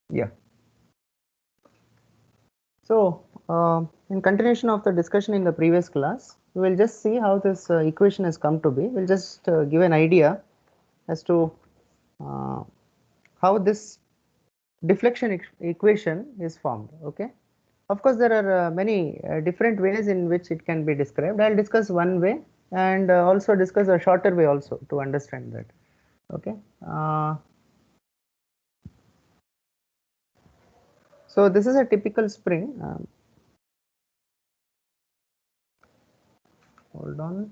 Yeah. So, in continuation of the discussion in the previous class, we will just see how this equation has come to be. We'll just give an idea as to uh, how this deflection equation is formed. Okay. Of course, there are many different ways in which it can be described. I'll discuss one way and also discuss a shorter way also to understand that. Okay. So this is a typical spring. Hold on.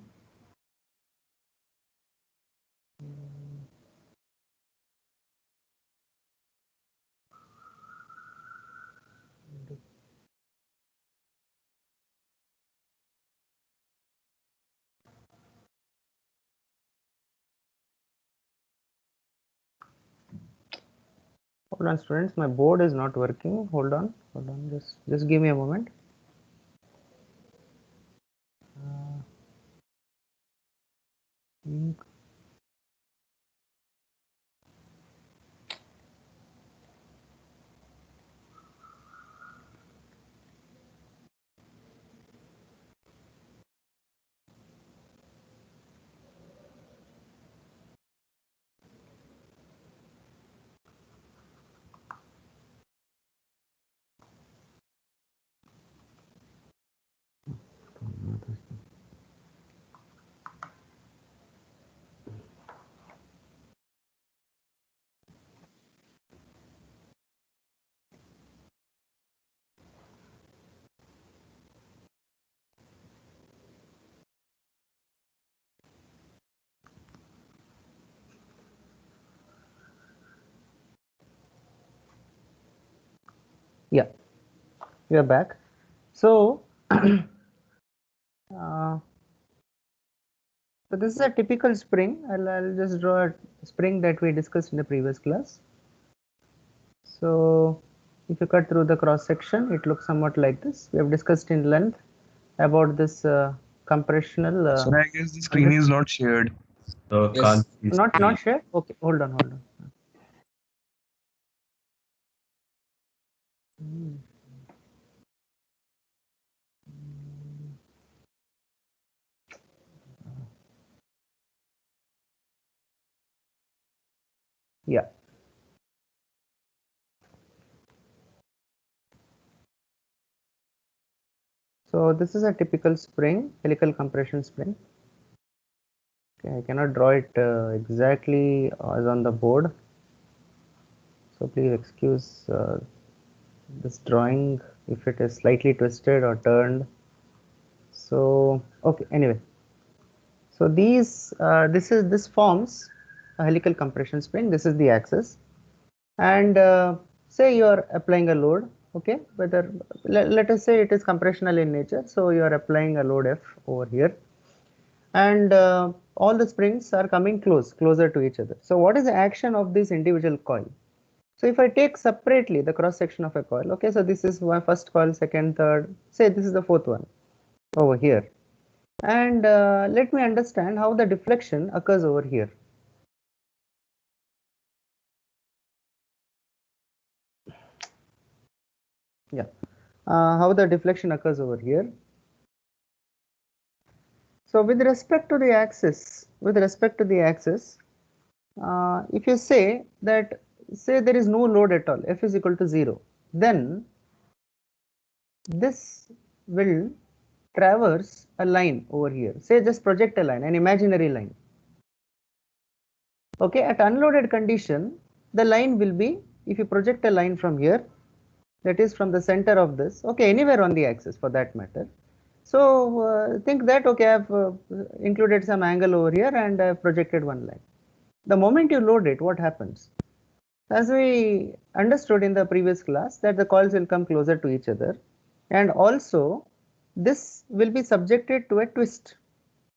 Hold on, students. My board is not working. Hold on. Hold on. Just give me a moment. Ink. Yeah, we are back. So, uh, so this is a typical spring. I'll just draw a spring that we discussed in the previous class. So, if you cut through the cross section, it looks somewhat like this. We have discussed in length about this compressional. Sir, I guess the screen is not shared. Yes. Can't see Not screen. shared. Okay, hold on, hold on. Hmm. Yeah. So this is a typical spring, helical compression spring. Okay, I cannot draw it exactly as on the board. So please excuse this drawing if it is slightly twisted or turned. So okay, anyway. So this forms a helical compression spring. This is the axis, and say you are applying a load. Okay, whether let us say it is compressional in nature. So you are applying a load F over here, and all the springs are coming closer to each other. So what is the action of this individual coil? So if I take separately the cross section of a coil, okay, so this is my first coil, second, third, say this is the fourth one over here, and let me understand how the deflection occurs over here. Yeah, how the deflection occurs over here. So with respect to the axis, if you say that, say there is no load at all, F is equal to 0, then this will traverse a line over here. Say just project a line, an imaginary line. Okay, at unloaded condition, the line will be, if you project a line from here, that is from the center of this, okay, anywhere on the axis for that matter. So think that, okay, I've included some angle over here and I've projected one line. The moment you load it, what happens? As we understood in the previous class, that the coils will come closer to each other, and also this will be subjected to a twist.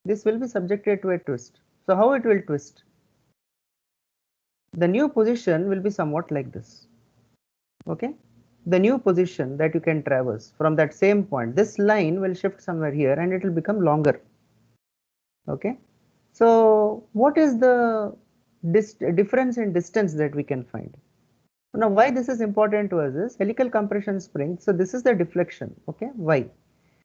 This will be subjected to a twist. So how it will twist? The new position will be somewhat like this. Okay, the new position that you can traverse from that same point, this line will shift somewhere here and it will become longer. Okay, so what is the difference in distance that we can find? Now, why this is important to us is helical compression spring. So this is the deflection. Okay, why?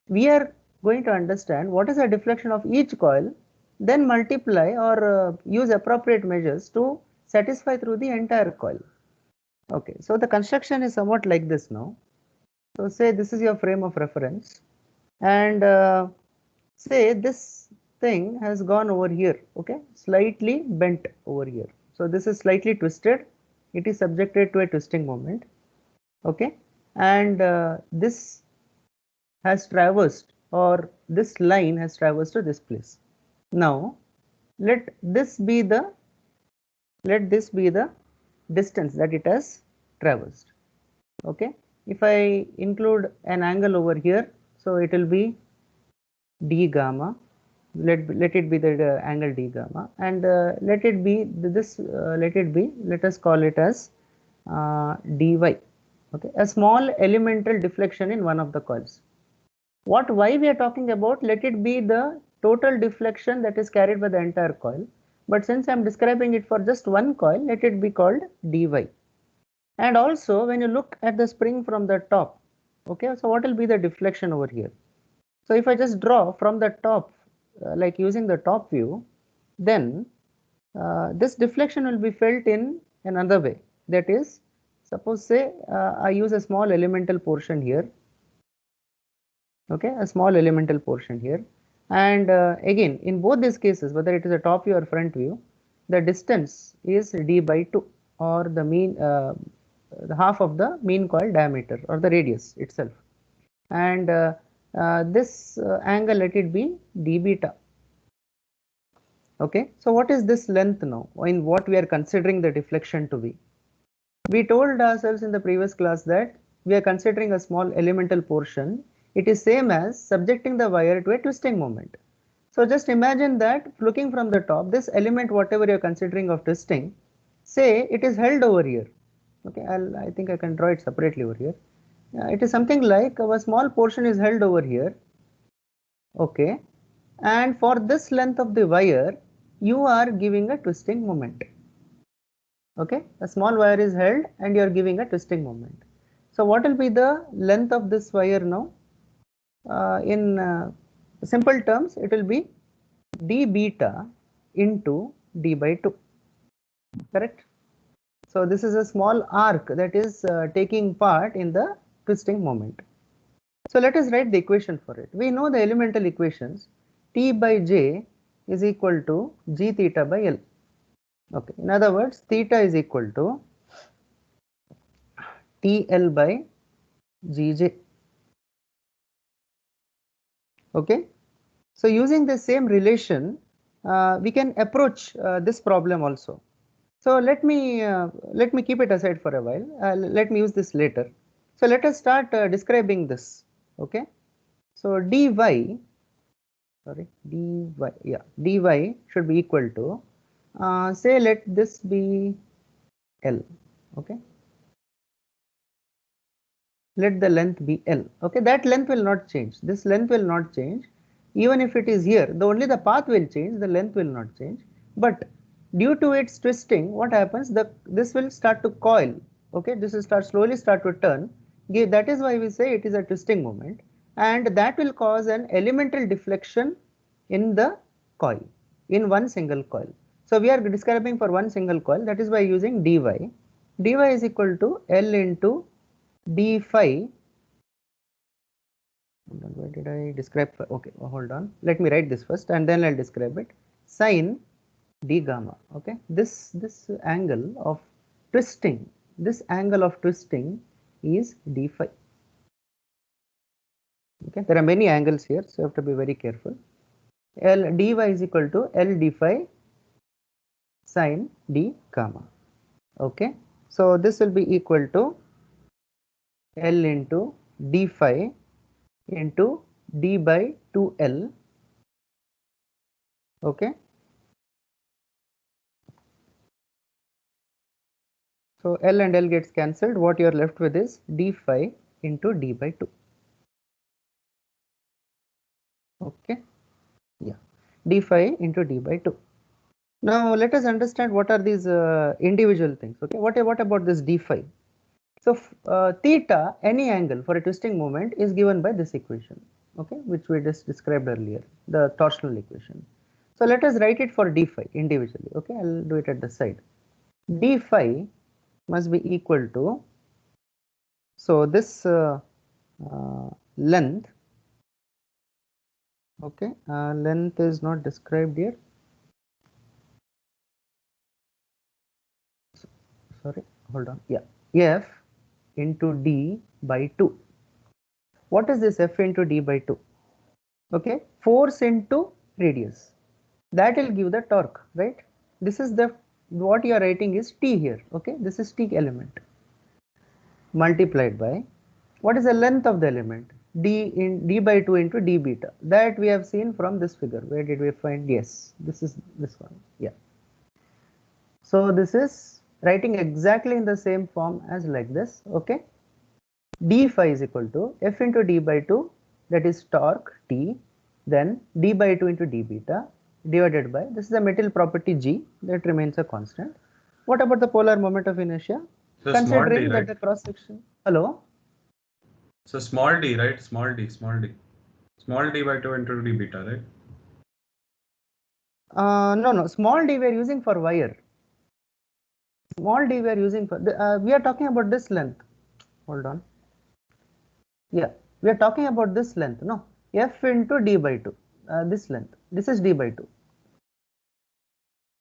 We are going to understand what is the deflection of each coil, then multiply or use appropriate measures to satisfy through the entire coil. Okay, so the construction is somewhat like this now. So say this is your frame of reference, and say this thing has gone over here, okay, slightly bent over here. So this is slightly twisted, it is subjected to a twisting moment, okay, and this has traversed, or this line has traversed to this place. Now let this be the distance that it has traversed. Okay, if I include an angle over here, so it will be d gamma. Let it be the angle d gamma, and let it be this. Let us call it as dy. Okay, a small elemental deflection in one of the coils. What why we are talking about? Let it be the total deflection that is carried by the entire coil. But since I am describing it for just one coil, let it be called dy. And also when you look at the spring from the top, okay, so what will be the deflection over here? So if I just draw from the top, like using the top view, then this deflection will be felt in another way. That is, suppose say I use a small elemental portion here, okay, a small elemental portion here, and again in both these cases, whether it is a top view or front view, the distance is d by 2, or the mean the half of the mean coil diameter or the radius itself, and this angle, let it be d beta. Okay, so what is this length now in what we are considering the deflection to be? We told ourselves in the previous class that we are considering a small elemental portion. It is same as subjecting the wire to a twisting moment. So just imagine that looking from the top, this element whatever you are considering of twisting, say it is held over here. Okay, I think I can draw it separately over here. It is something like a small portion is held over here. Okay, and for this length of the wire, you are giving a twisting moment. Okay, a small wire is held and you are giving a twisting moment. So what will be the length of this wire now? In simple terms, it will be d beta into d by 2, correct? So this is a small arc that is taking part in the twisting moment. So let us write the equation for it. We know the elemental equations. T by j is equal to g theta by L. Okay, in other words, theta is equal to TL by Gj. Okay, so using the same relation, we can approach this problem also. So let me keep it aside for a while. Let me use this later. So let us start describing this. Okay, so dy, sorry, dy should be equal to say let this be L. Okay, let the length be L. Okay, that length will not change. This length will not change. Even if it is here, only the path will change, the length will not change. But due to its twisting, what happens? This will start to coil. Okay, this will slowly start to turn. That is why we say it is a twisting moment, and that will cause an elemental deflection in the coil, in one single coil. So we are describing for one single coil. That is by using dy. Dy is equal to L into d phi. Where did I describe? Okay, hold on. Let me write this first and then I'll describe it. Sine d gamma. Okay, this angle of twisting, is d phi. Okay, there are many angles here, so you have to be very careful. L dy is equal to L d phi sine d gamma. Okay, so this will be equal to L into d phi into d by 2L. Okay, so L and L gets cancelled. What you are left with is d phi into d by 2. Okay, yeah, d phi into d by 2. Now let us understand what are these individual things. Okay, what about this d phi? So theta, any angle for a twisting moment, is given by this equation, okay, which we just described earlier, the torsional equation. So let us write it for d phi individually. Okay, I'll do it at the side. D phi must be equal to, so this length, okay, length is not described here. Sorry, hold on. Yeah, f into d by 2. What is this f into d by 2? Okay, force into radius. That will give the torque, right? This is the, what you are writing is t here. Okay, this is t element multiplied by, what is the length of the element? D by 2 into d beta. That we have seen from this figure. Where did we find? Yes, this is this one. Yeah. So this is writing exactly in the same form as like this. Okay. D phi is equal to f into d by 2, that is torque T, then d by 2 into d beta divided by, this is the material property G, that remains a constant. What about the polar moment of inertia? So Considering small d, that right? the cross section, hello? So small d, right? Small d. Small d by 2 into d beta, right? No, small d we are using for wire. Small d we are using for, we are talking about this length. Hold on. Yeah, we are talking about this length, no? F into d by 2, this length. This is d by 2.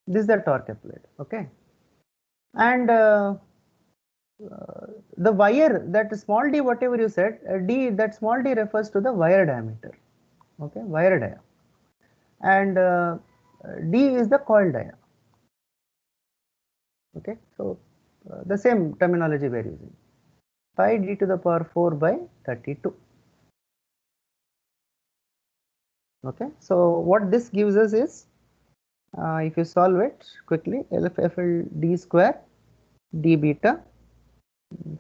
This is the torque applied, okay? And the wire, that small d, whatever you said, d, that small d refers to the wire diameter, okay, wire dia. And d is the coil dia, okay? So the same terminology we are using. Pi d to the power 4 by 32. Okay, so what this gives us is, if you solve it quickly, LFFL d square d beta.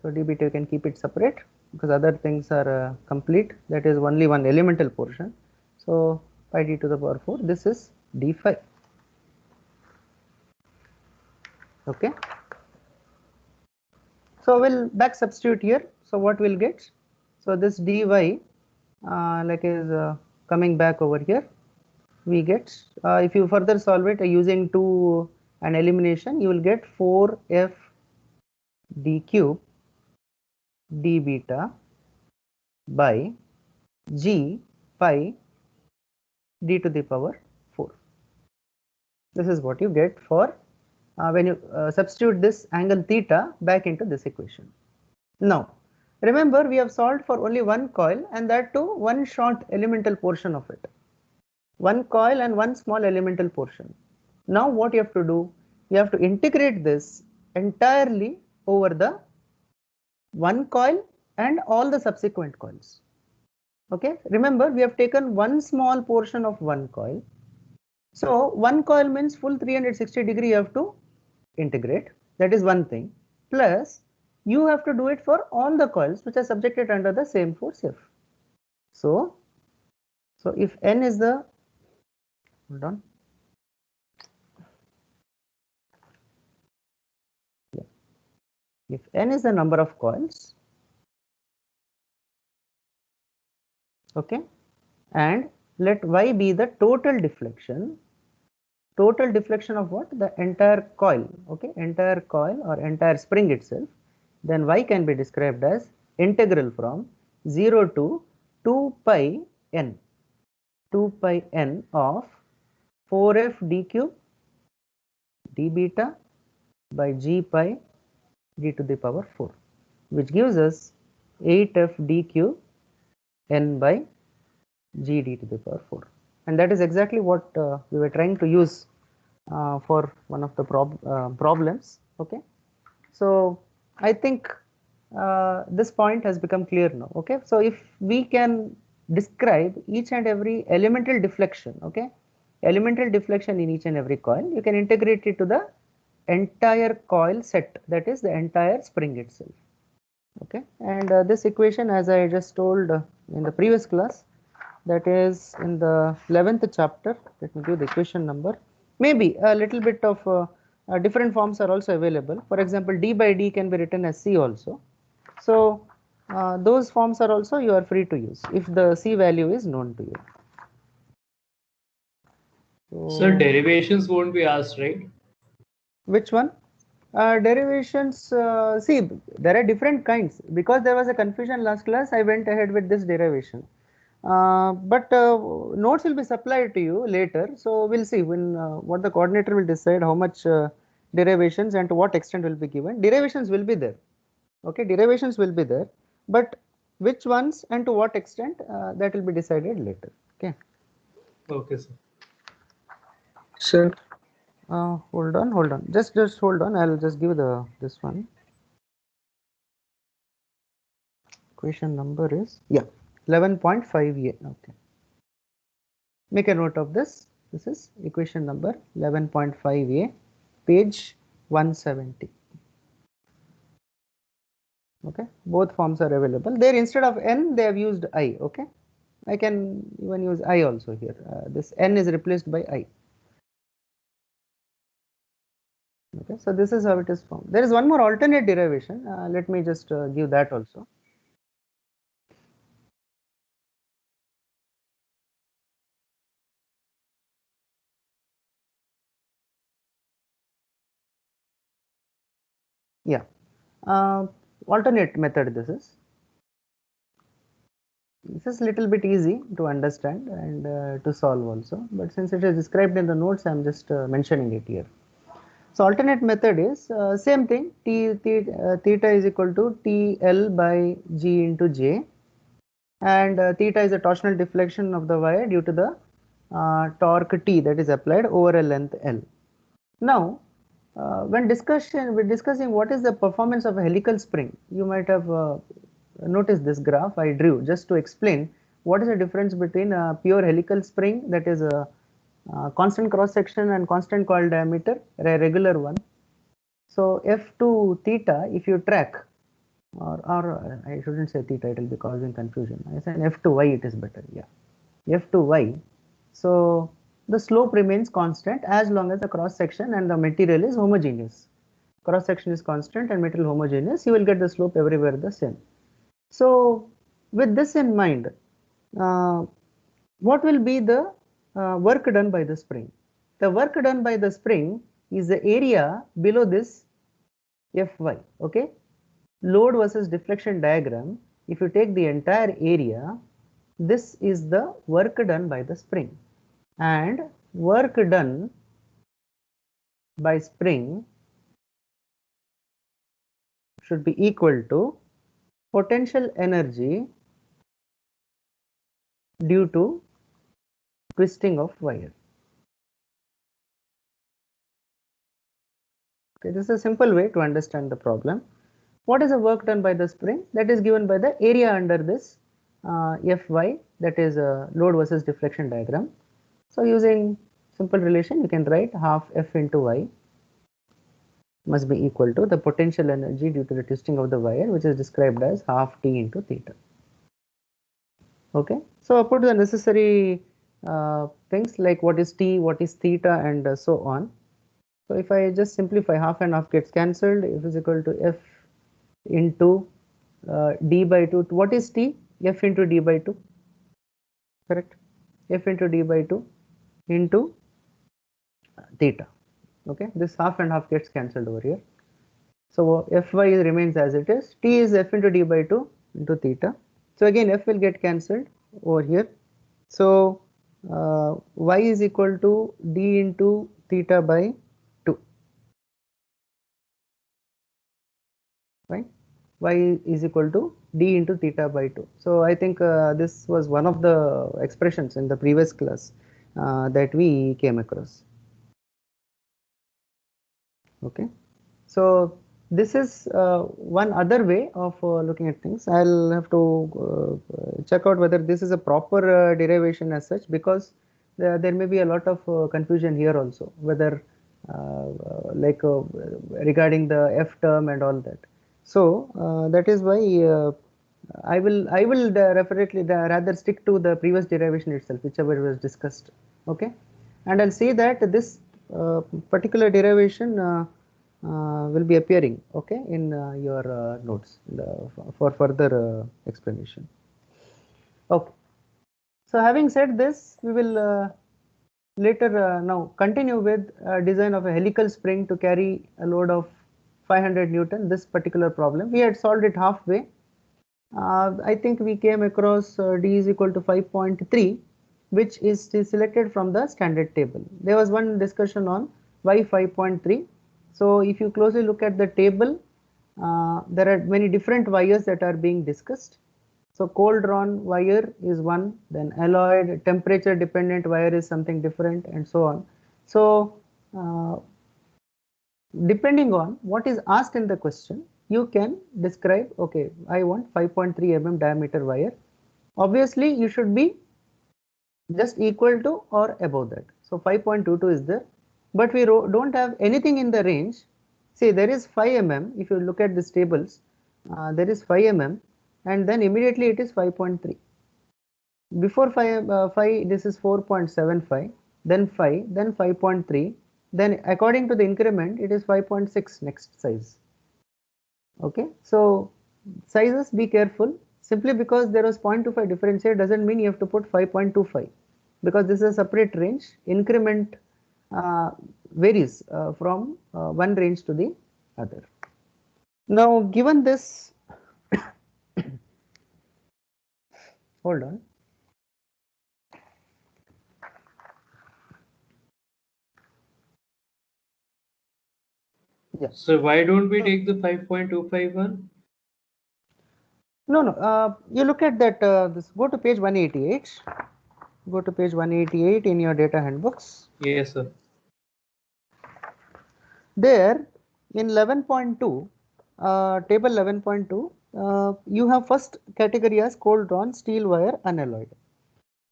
So d beta you can keep it separate because other things are complete. That is only one elemental portion. So pi d to the power 4. This is d phi. Okay. So we'll back substitute here. So what we'll get? So this dy like is coming back over here. We get, if you further solve it using 2 and elimination, you will get 4f d cube d beta by g pi d to the power 4. This is what you get for when you substitute this angle theta back into this equation. Now remember, we have solved for only one coil, and that too one short elemental portion of it. One coil and one small elemental portion. Now what you have to do, you have to integrate this entirely over the one coil and all the subsequent coils. Okay, remember we have taken one small portion of one coil. So one coil means full 360 degree you have to integrate. That is one thing. Plus you have to do it for all the coils which are subjected under the same force F. So if N is the, hold on. Yeah. If N is the number of coils, okay, and let Y be the total deflection of what? The entire coil, okay, entire coil or entire spring itself, then Y can be described as integral from 0 to 2 pi n of 4f d cube d beta by g pi d to the power 4, which gives us 8f d cube n by g d to the power 4. And that is exactly what we were trying to use for one of the problems. Okay, so I think this point has become clear now. Okay, so if we can describe each and every elemental deflection, okay, elemental deflection in each and every coil, you can integrate it to the entire coil set, that is the entire spring itself. Okay, and this equation, as I just told in the previous class, that is in the 11th chapter. Let me give the equation number. Maybe a little bit of different forms are also available. For example, d by d can be written as c also. So those forms are also you are free to use if the c value is known to you. So derivations won't be asked, right? Which one? Derivations, see, there are different kinds. Because there was a confusion last class, I went ahead with this derivation. But notes will be supplied to you later. So we'll see when what the coordinator will decide how much derivations and to what extent will be given. Derivations will be there. Okay, derivations will be there. But which ones and to what extent that will be decided later. Okay. Okay, sir. Sir, Hold on. Just hold on. I'll just give the this one. Equation number is 11.5a. Okay. Make a note of this. This is equation number 11.5a, page 170. Okay. Both forms are available. There instead of n, they have used I. Okay. I can even use I also here. This n is replaced by I. Okay. So this is how it is formed. There is one more alternate derivation. Let me just give that also. Yeah. Alternate method this is. This is little bit easy to understand and to solve also, but since it is described in the notes, I am just mentioning it here. So alternate method is same thing, theta is equal to TL by G into J, and theta is a torsional deflection of the wire due to the torque T that is applied over a length L. Now, when discussing what is the performance of a helical spring, you might have noticed this graph I drew just to explain what is the difference between a pure helical spring, that is a constant cross section and constant coil diameter, a regular one. So F2 theta, if you track, or I shouldn't say theta, it will be causing confusion. I say F2y, it is better. Yeah, F2y. So the slope remains constant as long as the cross section and the material is homogeneous. Cross section is constant and material homogeneous, you will get the slope everywhere the same. So with this in mind, what will be the work done by the spring? The work done by the spring is the area below this Fy. Okay, load versus deflection diagram. If you take the entire area, this is the work done by the spring, and work done by spring should be equal to potential energy due to twisting of wire. Okay, this is a simple way to understand the problem. What is the work done by the spring? That is given by the area under this Fy, that is load versus deflection diagram. So using simple relation, you can write half F into Y must be equal to the potential energy due to the twisting of the wire, which is described as half T into theta. Okay, so put the necessary things like what is T, what is theta, and so on. So if I just simplify, half and half gets cancelled. F is equal to F into d by 2. What is T? F into d by 2. Correct? F into d by 2 into theta. Okay, this half and half gets cancelled over here. So Fy remains as it is. T is F into d by 2 into theta. So again, F will get cancelled over here. So Y is equal to d into theta by 2. Right? Y is equal to d into theta by 2. So I think this was one of the expressions in the previous class that we came across. Okay, so this is one other way of looking at things. I'll have to check out whether this is a proper derivation as such, because there may be a lot of confusion here also, whether regarding the F term and all that. So that is why I will definitely rather stick to the previous derivation itself, whichever was discussed. Okay, and I'll say that this particular derivation will be appearing, okay, in your notes for further explanation. Okay. So having said this, we will later now continue with design of a helical spring to carry a load of 500 Newton. This particular problem we had solved it halfway. I think we came across d is equal to 5.3, which is selected from the standard table. There was one discussion on why 5.3. So if you closely look at the table, there are many different wires that are being discussed. So cold drawn wire is one, then alloyed, temperature dependent wire is something different, and so on. So depending on what is asked in the question, you can describe, okay, I want 5.3 mm diameter wire. Obviously you should be just equal to or above that. So 5.22 is there, but we don't have anything in the range. See, there is 5 mm. If you look at these tables, there is 5 mm, and then immediately it is 5.3. Before 5 this is 4.75, then 5, then 5.3, then according to the increment it is 5.6 next size. Okay, so sizes, be careful. Simply because there was 0.25 difference here doesn't mean you have to put 5.25, because this is a separate range. Increment varies from one range to the other. Now given this hold on. Yeah. So why don't we take the 5.25 one? No. You look at that. This go to page 188. Go to page 188 in your data handbooks. Yes, sir. There in 11.2, table 11.2, you have first category as cold drawn steel wire unalloyed.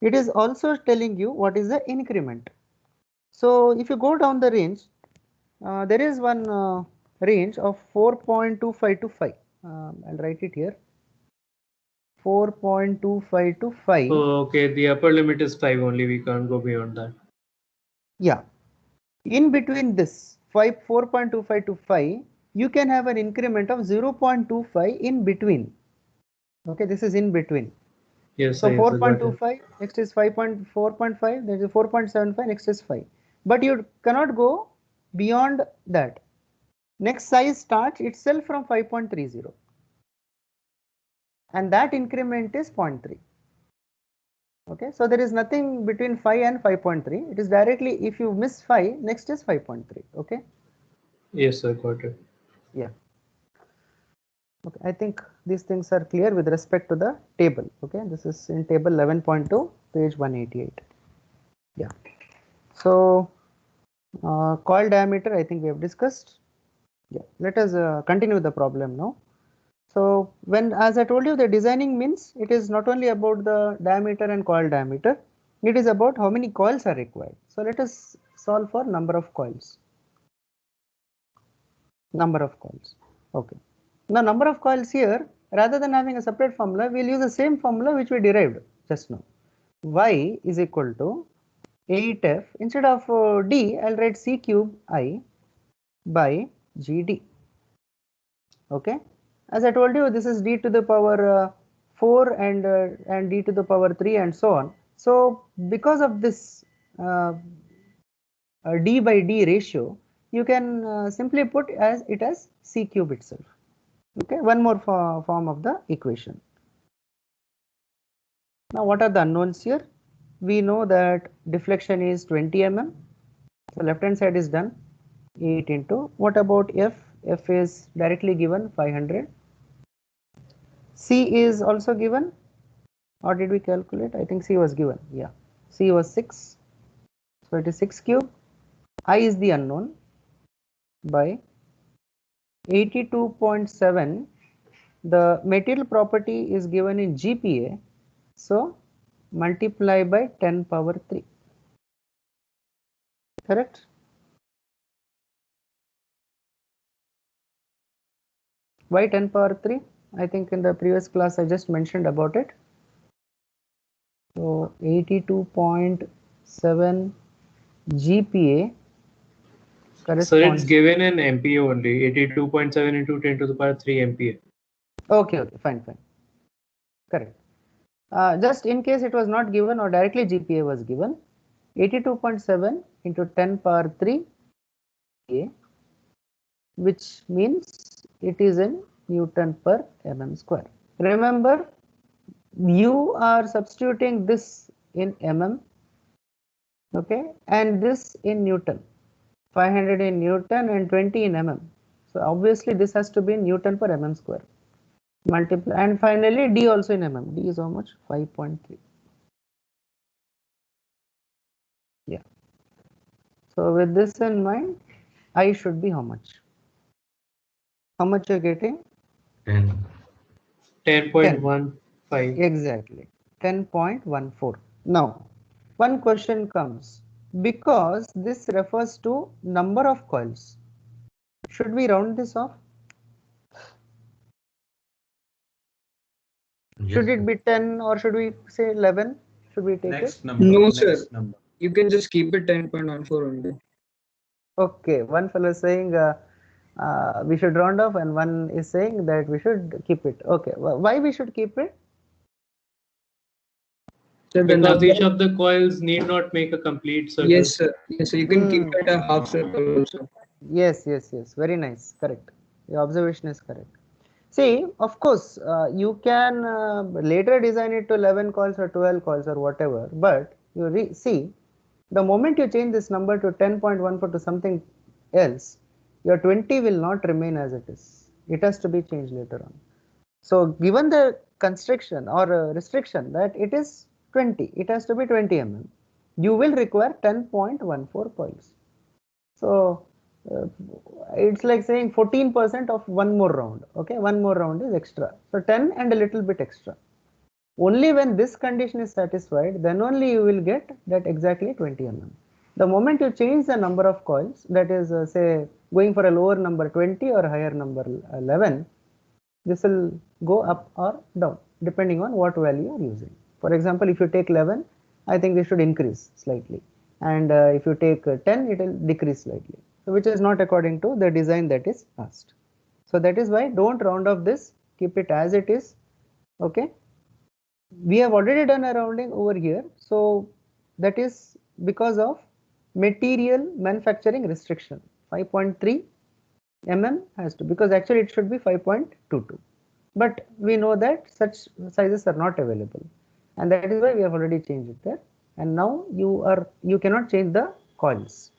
It is also telling you what is the increment. So if you go down the range, there is one range of 4.25 to 5. I'll write it here. 4.25 to 5. Oh, okay. The upper limit is 5 only. We can't go beyond that. Yeah. In between this 4.25 to 5, you can have an increment of 0.25 in between. Okay, this is in between. Yes, So sir. 4.25, next is 5.4.5, there is 4.75, next is 5. But you cannot go beyond that. Next size starts itself from 5.30. And that increment is 0.3. Okay, so there is nothing between 5 and 5.3. It is directly, if you miss 5, next is 5.3. Okay. Yes, sir. Got it. Yeah. Okay, I think these things are clear with respect to the table. Okay, this is in table 11.2, page 188. Yeah. So coil diameter, I think we have discussed. Yeah. Let us continue the problem now. So when, as I told you, the designing means it is not only about the diameter and coil diameter, it is about how many coils are required. So let us solve for number of coils. Number of coils. Okay. Now number of coils here, rather than having a separate formula, we will use the same formula which we derived just now. Y is equal to 8F, instead of D, I will write C cube I by GD. Okay. As I told you, this is D to the power 4 and D to the power 3 and so on. So because of this D by D ratio, you can simply put it as C cube itself. Okay, one more form of the equation. Now what are the unknowns here? We know that deflection is 20 mm. So left hand side is done. 8 into, what about F? F is directly given 500. C is also given, or did we calculate? I think C was given. Yeah, C was 6. So it is 6 cube. I is the unknown by 82.7. The material property is given in GPa. So multiply by 10 power 3. Correct? Why 10 power 3? I think in the previous class I just mentioned about it. So 82.7 GPa Sir, it's given in MPa only, 82.7 into 10 to the power 3 MPa. Okay, fine. Correct. Just in case it was not given or directly GPa was given, 82.7 into 10 power 3, which means it is in Newton per mm square. Remember, you are substituting this in mm, okay, and this in Newton. 500 in Newton and 20 in mm. So obviously this has to be in Newton per mm square. Multiply, and finally D also in mm. D is how much? 5.3. Yeah. So with this in mind, I should be how much? How much you're getting? 10. 10.15. Exactly. 10.14. Now, one question comes. Because this refers to number of coils, should we round this off? Should it be 10 or should we say 11? Should we take Next it? number. No, next sir. Number. You can just keep it 10.14 only. Okay, one fellow is saying we should round off and one is saying that we should keep it. Okay, why we should keep it? So the Because number each of the coils need not make a complete circle. Yes, sir. Yes, sir. You can keep it a half circle also. Yes. Very nice. Correct. Your observation is correct. See, of course, you can later design it to 11 coils or 12 coils or whatever, but you see, the moment you change this number to 10.14 to something else, your 20 will not remain as it is. It has to be changed later on. So given the constriction or restriction that it is 20, it has to be 20 mm, you will require 10.14 coils. So it's like saying 14% of one more round. Okay, one more round is extra. So 10 and a little bit extra. Only when this condition is satisfied, then only you will get that exactly 20 mm. The moment you change the number of coils, that is say going for a lower number 20 or higher number 11, this will go up or down depending on what value you are using. For example, if you take 11, I think this should increase slightly, and if you take 10, it will decrease slightly. So which is not according to the design that is asked. So that is why don't round off this, keep it as it is. Okay. We have already done a rounding over here, so that is because of material manufacturing restriction. 5.3 mm has to, because actually it should be 5.22, but we know that such sizes are not available, and that is why we have already changed it there. And now you cannot change the coils.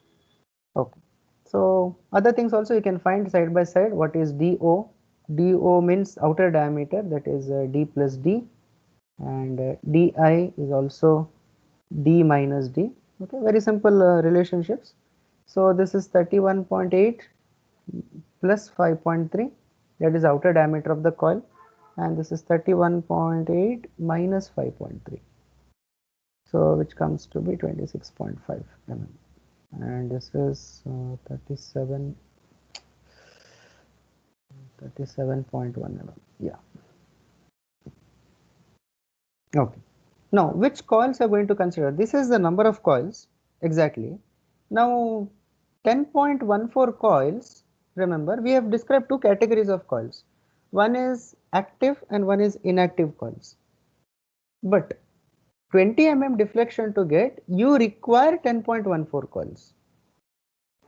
Okay, so other things also you can find side by side. What is DO? DO means outer diameter, that is D plus D, and DI is also D minus D. Okay, very simple relationships. So this is 31.8 plus 5.3, that is outer diameter of the coil, and this is 31.8 minus 5.3, so which comes to be 26.5 mm, and this is 37.1 mm. Yeah. Okay. Now, which coils are going to consider? This is the number of coils exactly. Now, 10.14 coils, remember we have described two categories of coils. One is active and one is inactive coils. But 20 mm deflection to get, you require 10.14 coils.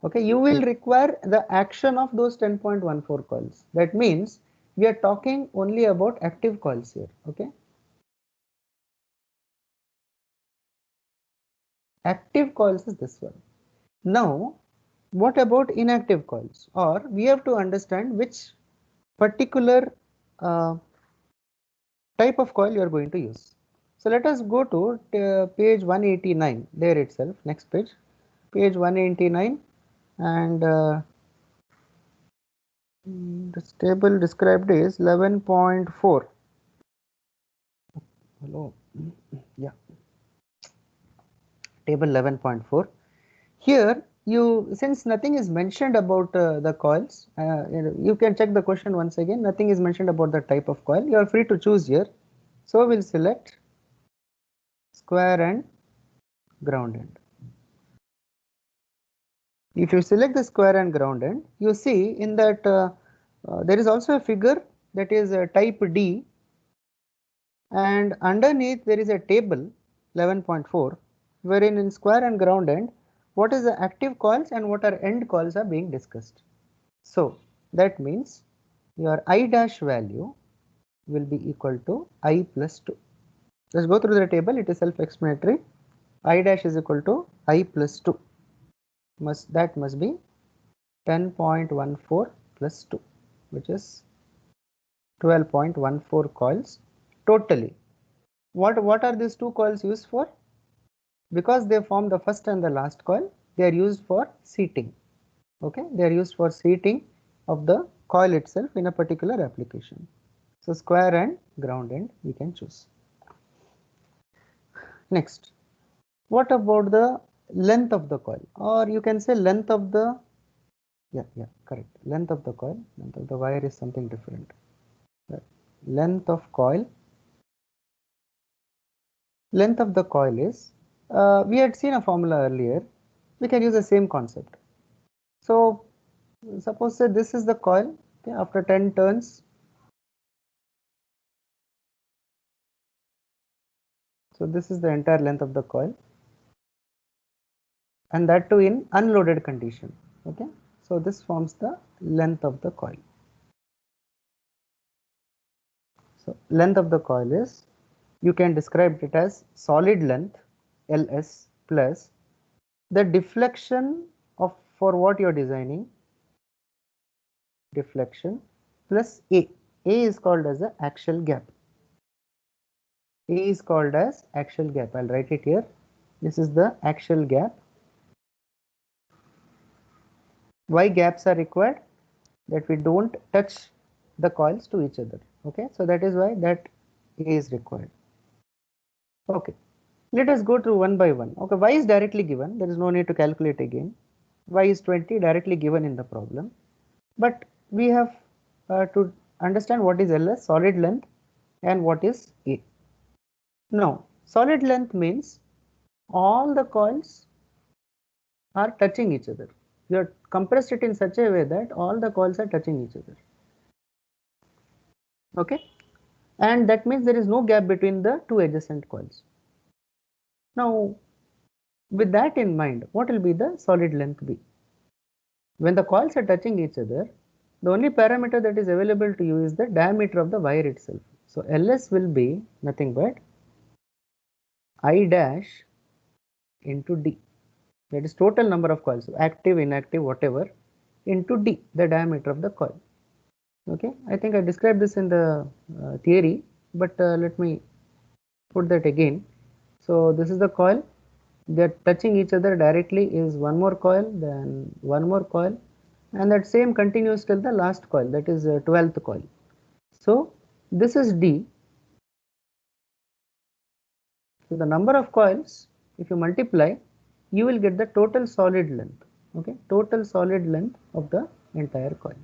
Okay, you will require the action of those 10.14 coils. That means we are talking only about active coils here. Okay. Active coils is this one. Now, what about inactive coils? Or we have to understand which particular type of coil you are going to use. So let us go to page 189 there itself, next page, page 189, and this table described is 11.4. Hello, yeah, table 11.4. Here since nothing is mentioned about the coils, you can check the question once again. Nothing is mentioned about the type of coil. You are free to choose here. So we'll select square and ground end. If you select the square and ground end, you see in that there is also a figure that is type D, and underneath there is a table 11.4 wherein in square and ground end what is the active coils and what are end coils are being discussed. So that means your I dash value will be equal to I plus 2. Let's go through the table, it is self-explanatory. I dash is equal to I plus 2. That must be 10.14 plus 2, which is 12.14 coils totally. What are these two coils used for? Because they form the first and the last coil, they are used for seating. Okay, they are used for seating of the coil itself in a particular application. So square and ground end we can choose. Next, what about the length of the coil, or you can say length of the, correct, length of the coil. Length of the wire is something different. Length of coil. Length of the coil is, we had seen a formula earlier, we can use the same concept. So suppose say this is the coil, okay, after 10 turns. So this is the entire length of the coil, and that too in unloaded condition. Okay, so this forms the length of the coil. So length of the coil is, you can describe it as solid length LS plus the deflection of, for what you are designing, deflection plus A. A is called as the axial gap. A is called as axial gap. I'll write it here. This is the axial gap. Why gaps are required? That we don't touch the coils to each other. Okay, so that is why that A is required. Okay, let us go through one by one. Okay, Y is directly given. There is no need to calculate again. Y is 20, directly given in the problem. But we have to understand what is LS, solid length, and what is A. Now, solid length means all the coils are touching each other. You have compressed it in such a way that all the coils are touching each other. Okay, and that means there is no gap between the two adjacent coils. Now, with that in mind, what will be the solid length be? When the coils are touching each other, the only parameter that is available to you is the diameter of the wire itself. So LS will be nothing but I dash into D. That is total number of coils, active, inactive, whatever, into D, the diameter of the coil. Okay, I think I described this in the theory, but let me put that again. So this is the coil, they are touching each other directly is one more coil, then one more coil, and that same continues till the last coil, that is 12th coil. So this is D. So the number of coils, if you multiply, you will get the total solid length. Okay, total solid length of the entire coil.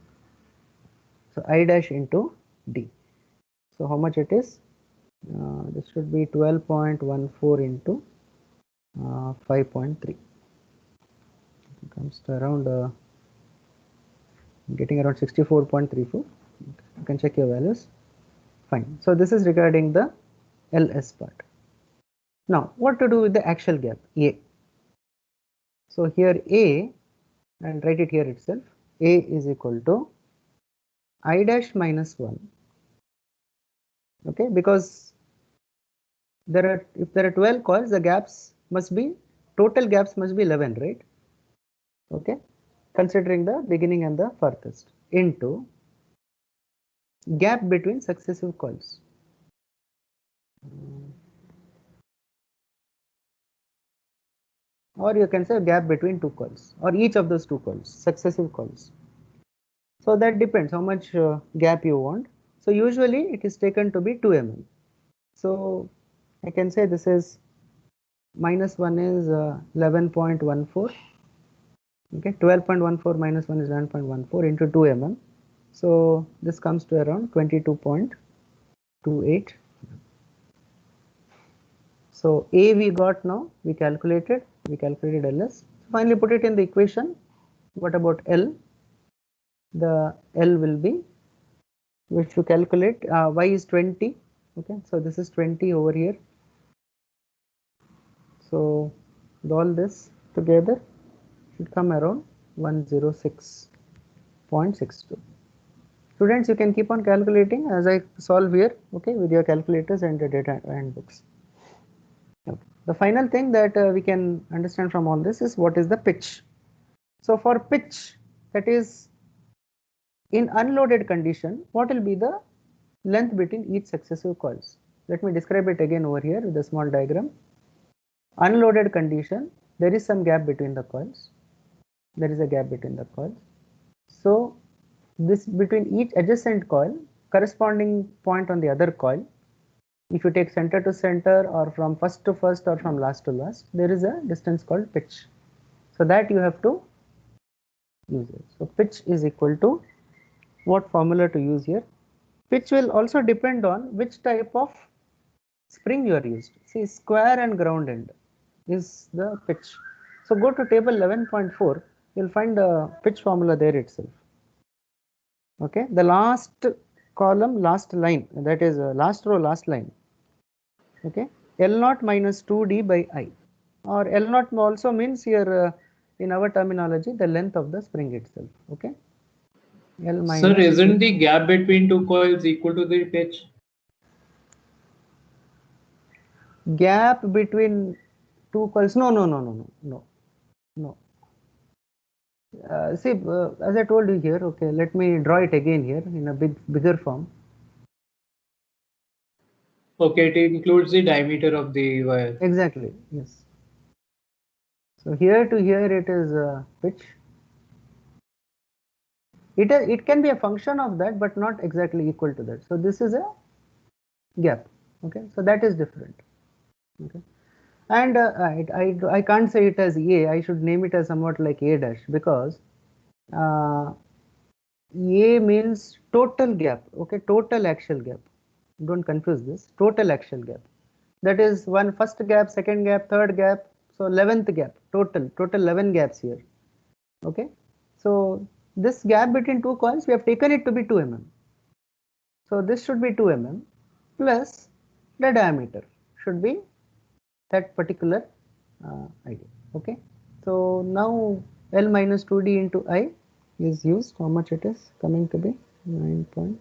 So I dash into D. So how much it is? This should be 12.14 into 5.3. It comes to around getting around 64.34. You can check your values. Fine. So this is regarding the LS part. Now what to do with the axial gap A? So here A, and write it here itself, A is equal to I dash minus 1. Okay, because if there are 12 coils, the gaps must be, total gaps must be 11, right? Okay, considering the beginning and the furthest, into gap between successive coils. Or you can say gap between two coils, or each of those two coils, successive coils. So that depends how much gap you want. So usually it is taken to be 2 mm. So I can say this is minus 1 is 11.14. Okay, 12.14 minus 1 is 11.14 into 2 mm. So this comes to around 22.28. So A we got now, we calculated LS. Finally put it in the equation. What about L? The L will be, which you calculate, y is 20. Okay, so this is 20 over here. So all this together should come around 106.62. Students, you can keep on calculating as I solve here, okay, with your calculators and the data handbooks. Okay. The final thing that we can understand from all this is what is the pitch. So for pitch, that is in unloaded condition, what will be the length between each successive coils? Let me describe it again over here with a small diagram. Unloaded condition, there is some gap between the coils. There is a gap between the coils. So this between each adjacent coil, corresponding point on the other coil, if you take center to center or from first to first or from last to last, there is a distance called pitch. So that you have to use it. So pitch is equal to, what formula to use here? Pitch will also depend on which type of spring you are used. See, square and ground end is the pitch. So go to table 11.4, you'll find the pitch formula there itself. Okay, the last column, last line, that is last row, last line. Okay, L0 minus 2D by I, or L0 also means here in our terminology the length of the spring itself. Okay, L minus. Sir, isn't the gap between two coils equal to the pitch? Gap between two coils? No. See, as I told you here, okay, let me draw it again here in a bigger form. Okay, it includes the diameter of the wire. Exactly, yes. So here to here it is pitch. It can be a function of that, but not exactly equal to that. So this is a gap. Okay, so that is different. Okay, and I can't say it as A. I should name it as somewhat like A dash, because A means total gap. Okay, total axial gap. Don't confuse this. Total axial gap. That is one first gap, second gap, third gap. So 11th gap. Total 11 gaps here. Okay, so this gap between two coils, we have taken it to be 2 mm. So this should be 2 mm plus the diameter should be that particular idea. Okay, so now L minus 2D into I is used. How much it is coming to be? 9 point.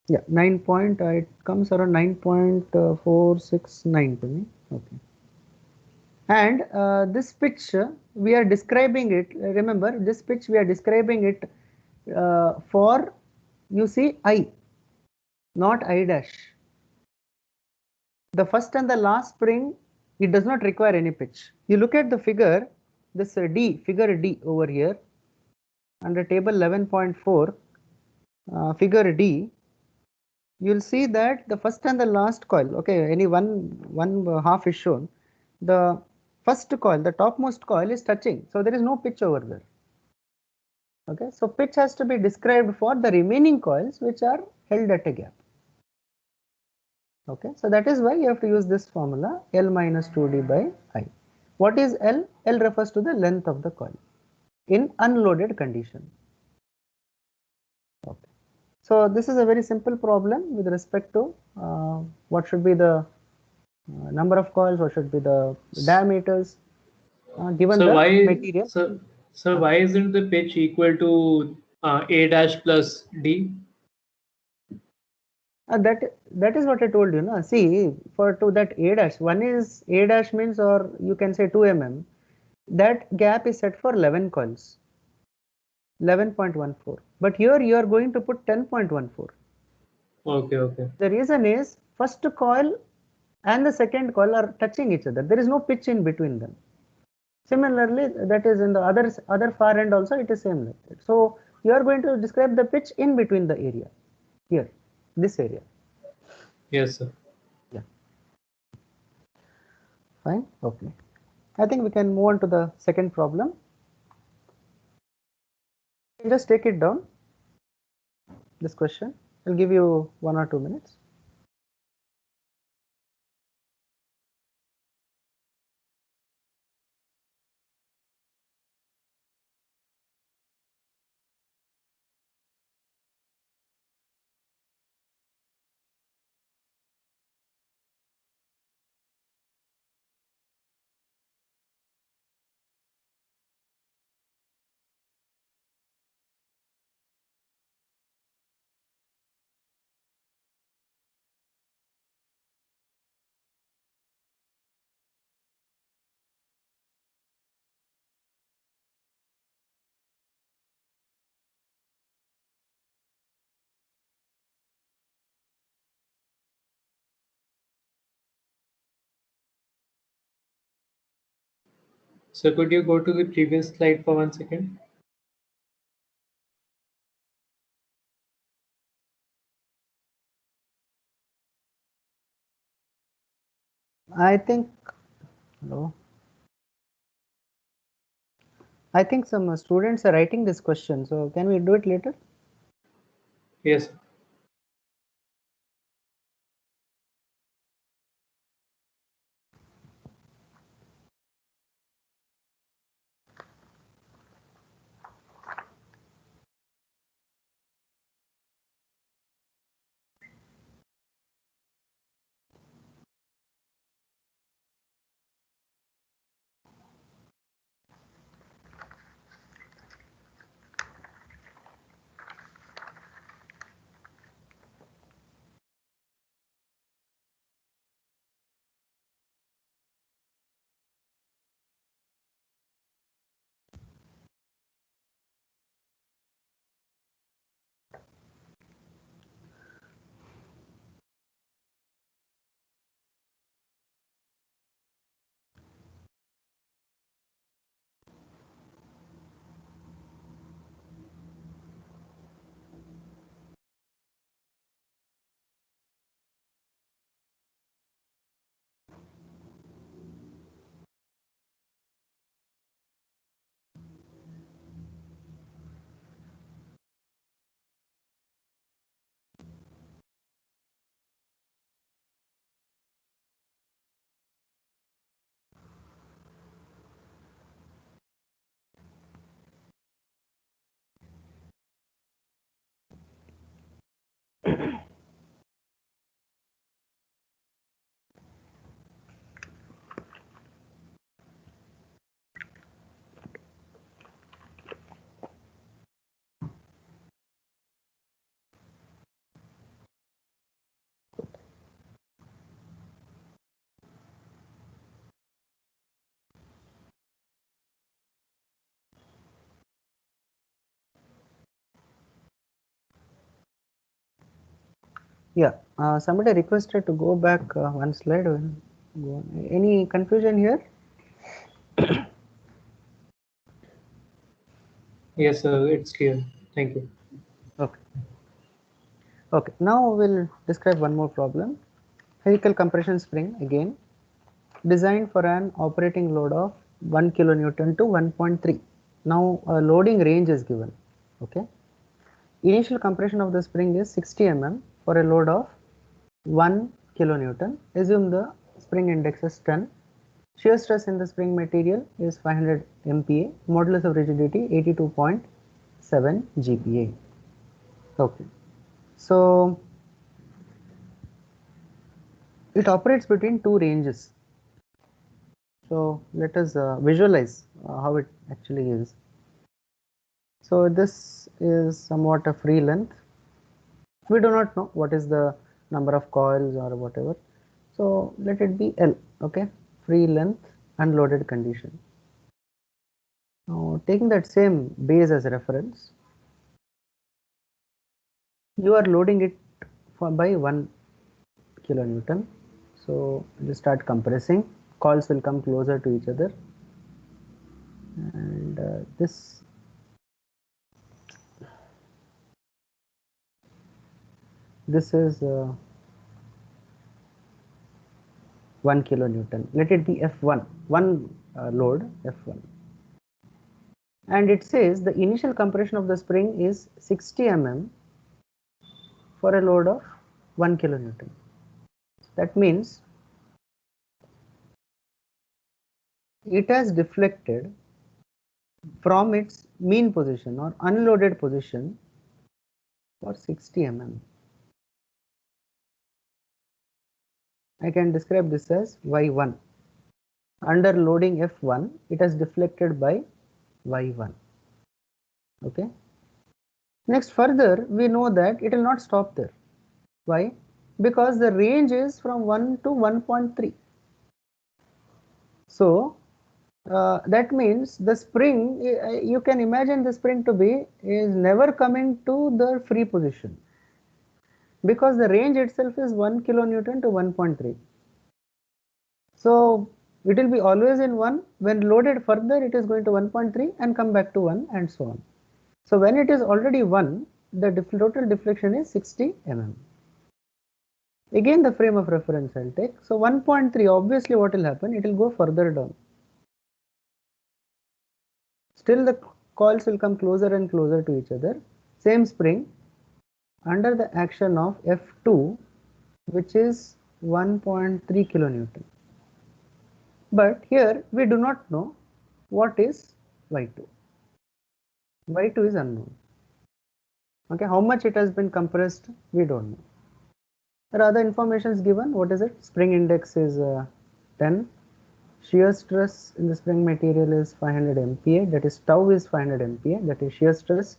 Yeah, 9 point. It comes around 9.469 to me. Okay. And this pitch, we are describing it. Remember, this pitch we are describing it for, you see, I, not I dash. The first and the last spring, it does not require any pitch. You look at the figure, this D, figure D over here, under table 11.4, figure D, you'll see that the first and the last coil, okay, any one half is shown. The first coil, the topmost coil is touching, so there is no pitch over there. Okay, so pitch has to be described for the remaining coils which are held at a gap. Okay, so that is why you have to use this formula, L minus 2D by I. What is L? L refers to the length of the coil in unloaded condition. Okay, so this is a very simple problem with respect to what should be the number of coils, what should be the diameters given So the why, material. sir, why isn't the pitch equal to A dash plus D? That is what I told you. No, see, for to that A dash, one is A dash means, or you can say 2 mm. That gap is set for 11 coils, 11.14. But here you are going to put 10.14. Okay. The reason is first coil and the second coil are touching each other. There is no pitch in between them. Similarly, that is in the other far end also it is same like that. So you are going to describe the pitch in between the area here, this area. Yes, sir. Yeah. Fine. Okay. I think we can move on to the second problem. Just take it down. This question. I'll give you 1 or 2 minutes. So could you go to the previous slide for 1 second? I think, hello. I think some students are writing this question. So can we do it later? Yes. Yeah, somebody requested to go back one slide. We'll go on. Any confusion here? Yes, sir. It's clear. Thank you. Okay. Okay, now we'll describe one more problem. Helical compression spring again, designed for an operating load of 1 kilonewton to 1.3. Now a loading range is given. Okay. Initial compression of the spring is 60 mm for a load of 1 kilonewton. Assume the spring index is 10. Shear stress in the spring material is 500 MPa. Modulus of rigidity 82.7 GPa. Okay. So it operates between two ranges. So let us visualize how it actually is. So this is somewhat a free length. We do not know what is the number of coils or whatever. So let it be L, okay, free length unloaded condition. Now taking that same base as reference, you are loading it by 1 kilonewton. So you start compressing, coils will come closer to each other, and this is 1 kilonewton. Let it be F1, one load F1. And it says the initial compression of the spring is 60 mm for a load of 1 kilonewton. That means it has deflected from its mean position or unloaded position for 60 mm. I can describe this as Y1. Under loading F1, it has deflected by Y1. Okay. Next, further, we know that it will not stop there. Why? Because the range is from 1 to 1.3. So that means the spring, you can imagine the spring to be is never coming to the free position, because the range itself is 1 kilonewton to 1.3. So It will be always in 1. When loaded further, it is going to 1.3 and come back to 1 and so on. So when it is already 1, the total deflection is 60 mm. Again, the frame of reference I'll take. So 1.3, obviously what will happen? It will go further down. Still the coils will come closer and closer to each other. Same spring under the action of F2, which is 1.3 kilonewton. But here we do not know what is Y2. Y2 is unknown. Okay, how much it has been compressed, we don't know. There are other information is given. What is it? Spring index is 10. Shear stress in the spring material is 500 MPa. That is tau is 500 MPa. That is shear stress,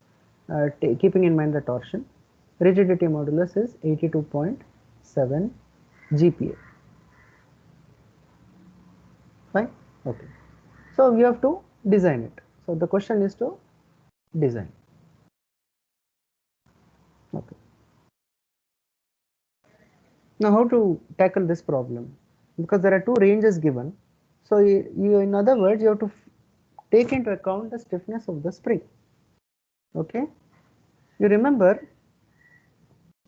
keeping in mind the torsion. Rigidity modulus is 82.7 GPa. Fine. Okay. So we have to design it. So the question is to design. Okay. Now how to tackle this problem? Because there are two ranges given. So you in other words, you have to take into account the stiffness of the spring. Okay. You remember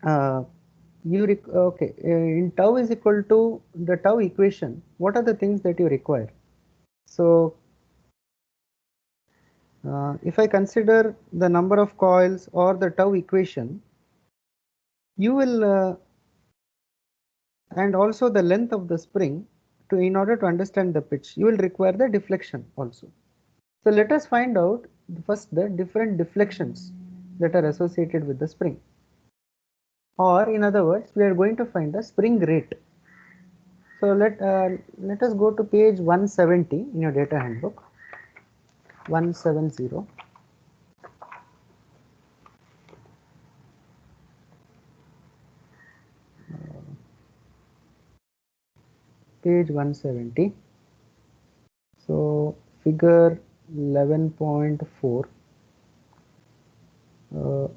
in tau is equal to the tau equation. What are the things that you require? So if I consider the number of coils or the tau equation, you will and also the length of the spring, in order to understand the pitch, you will require the deflection also. So let us find out first the different deflections that are associated with the spring. Or in other words, we are going to find the spring rate. So let us go to page 170 in your data handbook. 170. Page 170. So figure 11.4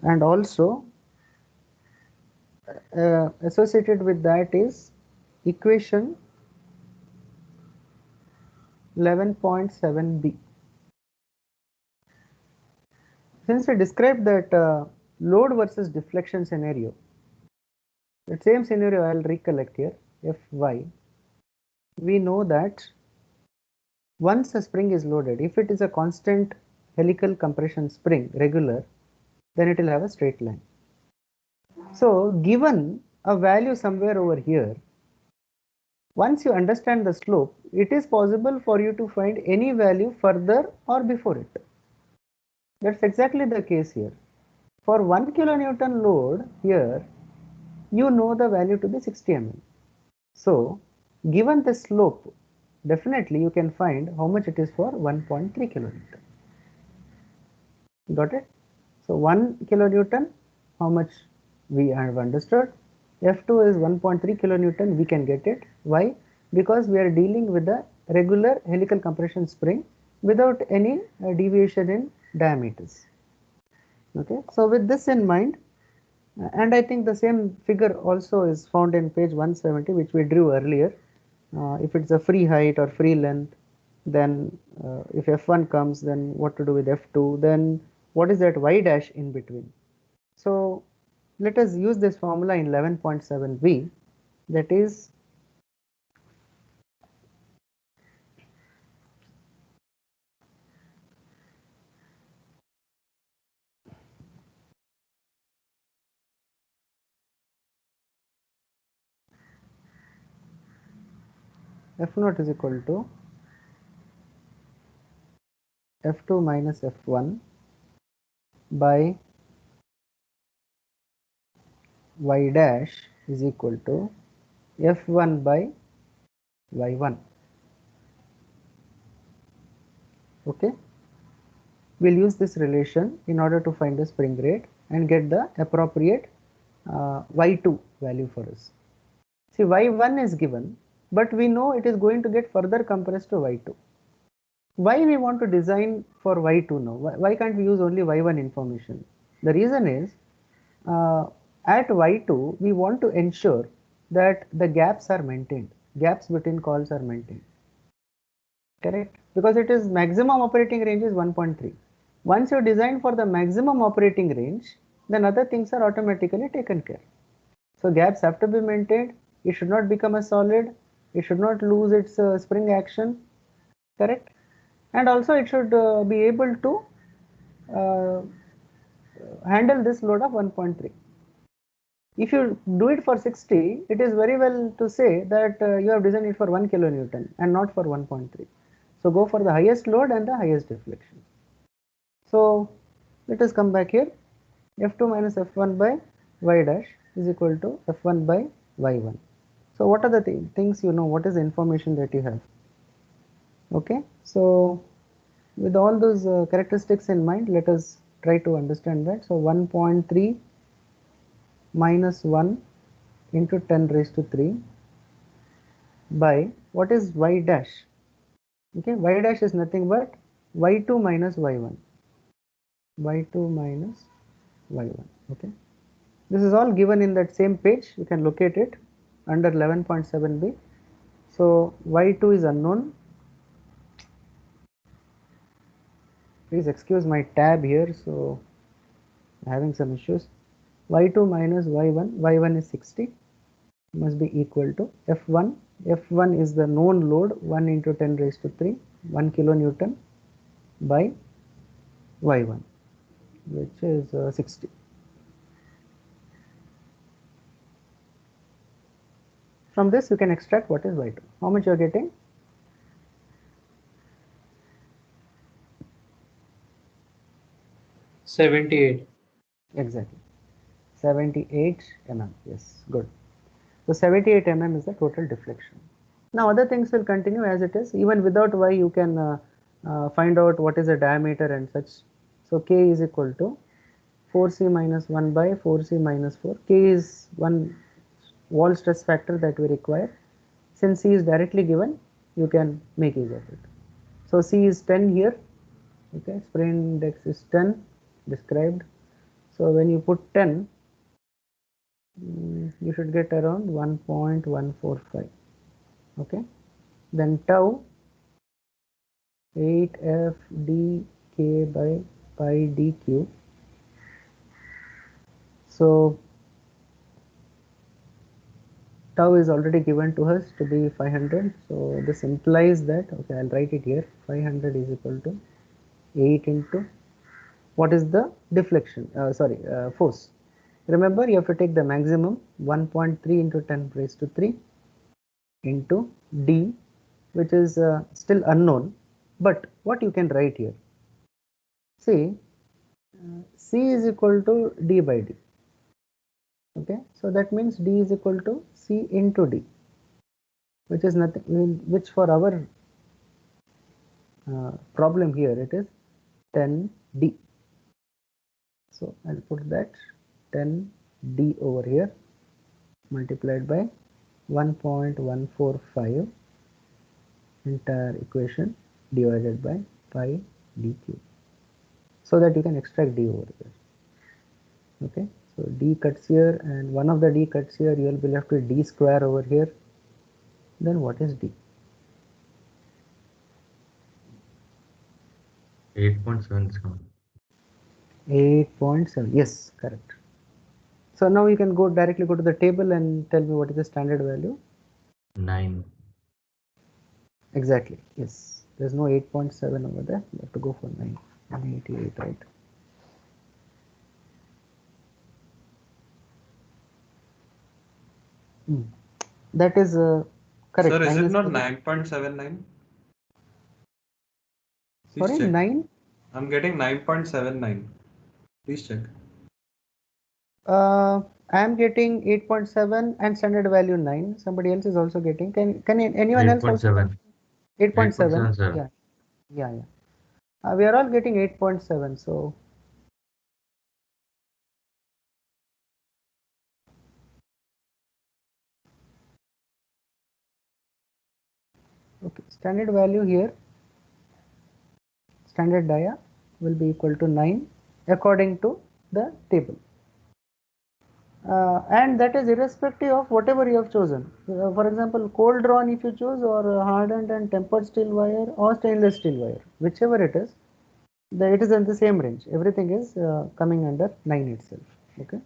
and also associated with that is equation 11.7b. Since we described that load versus deflection scenario, the same scenario I'll recollect here, Fy, we know that once a spring is loaded, if it is a constant helical compression spring, regular, then it will have a straight line. So given a value somewhere over here, once you understand the slope, it is possible for you to find any value further or before it. That's exactly the case here. For 1 kilonewton load here, you know the value to be 60 mm. So given the slope, definitely you can find how much it is for 1.3 kilonewton. Got it? So 1 kilonewton, how much we have understood. F2 is 1.3 kilonewton, we can get it. Why? Because we are dealing with a regular helical compression spring without any deviation in diameters. Okay, so with this in mind, and I think the same figure also is found in page 170, which we drew earlier. If it's a free height or free length, then if F1 comes, then what to do with F2, then what is that Y dash in between? So let us use this formula in 11.7b, that is F0 is equal to F2 minus F1 by Y dash is equal to F1 by Y1. Okay, we'll use this relation in order to find the spring rate and get the appropriate Y2 value for us. See, Y1 is given, but we know it is going to get further compressed to Y2. Why we want to design for Y2 now? Why can't we use only Y1 information? The reason is at Y2 we want to ensure that the gaps are maintained, gaps between coils are maintained. correct? Because it is maximum operating range is 1.3. Once you design for the maximum operating range, then other things are automatically taken care. So gaps have to be maintained. It should not become a solid. It should not lose its spring action, correct? And also it should be able to handle this load of 1.3. If you do it for 60, it is very well to say that you have designed it for 1 kilonewton and not for 1.3. So go for the highest load and the highest deflection. So let us come back here. F2 minus F1 by y dash is equal to F1 by y1. So what are the things you know? What is the information that you have? Okay, so with all those characteristics in mind, let us try to understand that. So 1.3 minus 1 into 10 raised to 3 by what is y dash? Okay, y dash is nothing but y2 minus y1. y2 minus y1. Okay, this is all given in that same page. You can locate it under 11.7b. So y2 is unknown. Please excuse my tab here, so I'm having some issues. y2 minus y1, y1 is 60, must be equal to F1. F1 is the known load, 1 into 10 raised to 3, 1 kilonewton by y1, which is 60. From this you can extract what is y2. How much you are getting? $78. Exactly. 78 mm. Yes, good. So 78 mm is the total deflection. Now other things will continue as it is. Even without y, you can find out what is the diameter and such. So k is equal to 4c minus 1 by 4c minus 4. K is one wall stress factor that we require. Since c is directly given, you can make use of it. So c is 10 here. Okay, spring index is 10 described. So when you put 10, you should get around 1.145. Okay, then tau 8f dk by pi dq. So tau is already given to us to be 500. So this implies that, okay, I'll write it here. 500 is equal to 8 into what is the deflection? Force. Remember, you have to take the maximum 1.3 into 10 raised to 3 into d, which is still unknown. But what you can write here? See, c is equal to d by d. Okay, so that means d is equal to c into d, which is nothing, which for our problem here it is 10d. So I'll put that 10d over here multiplied by 1.145 entire equation divided by pi dq, so that you can extract d over there. Okay, so d cuts here and one of the d cuts here, you will be left with d square over here. Then what is d? 8.77. 8.7. Yes, correct. So now you can directly go to the table and tell me what is the standard value. 9. Exactly. Yes. There's no 8.7 over there. You have to go for 9. 188, right? That is correct. Sir, is 9 it not correct. 9.79? Sorry, check. 9? I'm getting 9.79. Please check. I am getting 8.7 and standard value 9. Somebody else is also getting. Can anyone else also? 8.7. 8.7. 8.77. Yeah. We are all getting 8.7. So okay, standard value here, standard dia will be equal to 9 according to the table. and that is irrespective of whatever you have chosen. For example, cold drawn if you choose, or hardened and tempered steel wire, or stainless steel wire, whichever it is, it is in the same range. Everything is coming under 9 itself. Okay.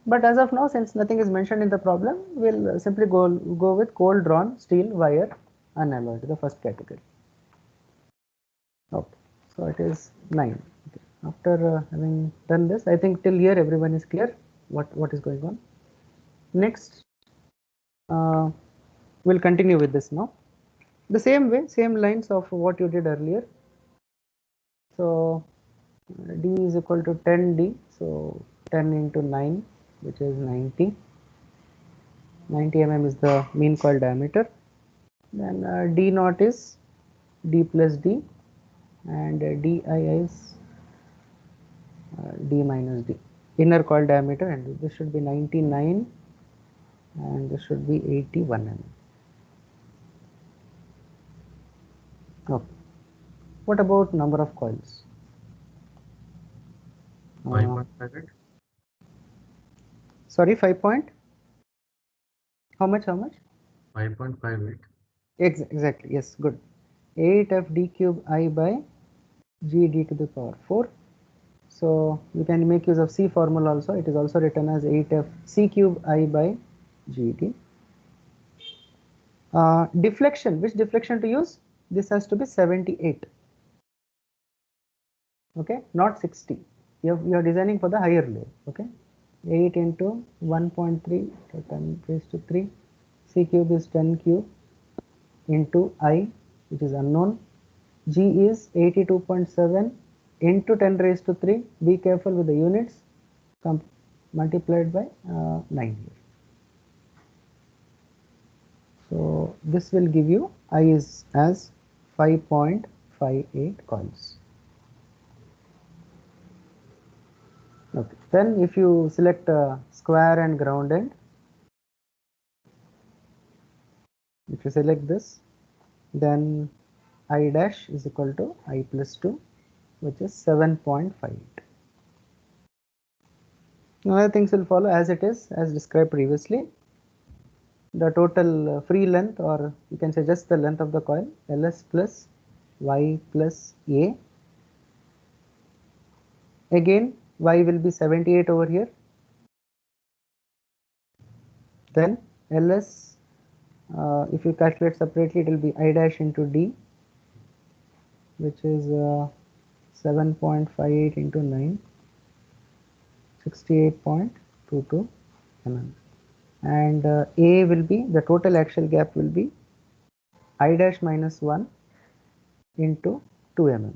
But as of now, since nothing is mentioned in the problem, we'll simply go with cold drawn steel wire unalloyed, the first category. Okay, so it is 9. Okay. After having done this, I think till here everyone is clear what is going on. Next, we'll continue with this now. The same way, same lines of what you did earlier. So D is equal to 10D, so 10 into 9, which is 90. 90 mm is the mean coil diameter. Then D naught is D plus D, and Di is D minus D, inner coil diameter, and this should be 99 and this should be 81 mm. Okay. What about number of coils? 5.58. Sorry, 5 point? How much? 5.58. Exactly, yes, good. 8f d cube I by g d to the power 4. So you can make use of C formula also. It is also written as 8f c cube I by g d. Deflection, which deflection to use? This has to be 78. Okay, not 60. You are designing for the higher layer. Okay, 8 into 1.3, so 10 raised to 3. C cube is 10 cube into I, which is unknown. G is 82.7 into 10 raised to 3. Be careful with the units. Multiplied by 9 here. So this will give you I is as 5.58 coils. Okay. Then if you select square and ground end, if you select this, then I dash is equal to I plus 2, which is 7.58. Other things will follow as it is, as described previously. The total free length, or you can say just the length of the coil, Ls plus Y plus A. Again, Y will be 78 over here. Then Ls, if you calculate separately, it will be I dash into D, which is 7.58 into 9, 68.22 mm. And A will be, the total axial gap will be I dash minus 1 into 2 mm.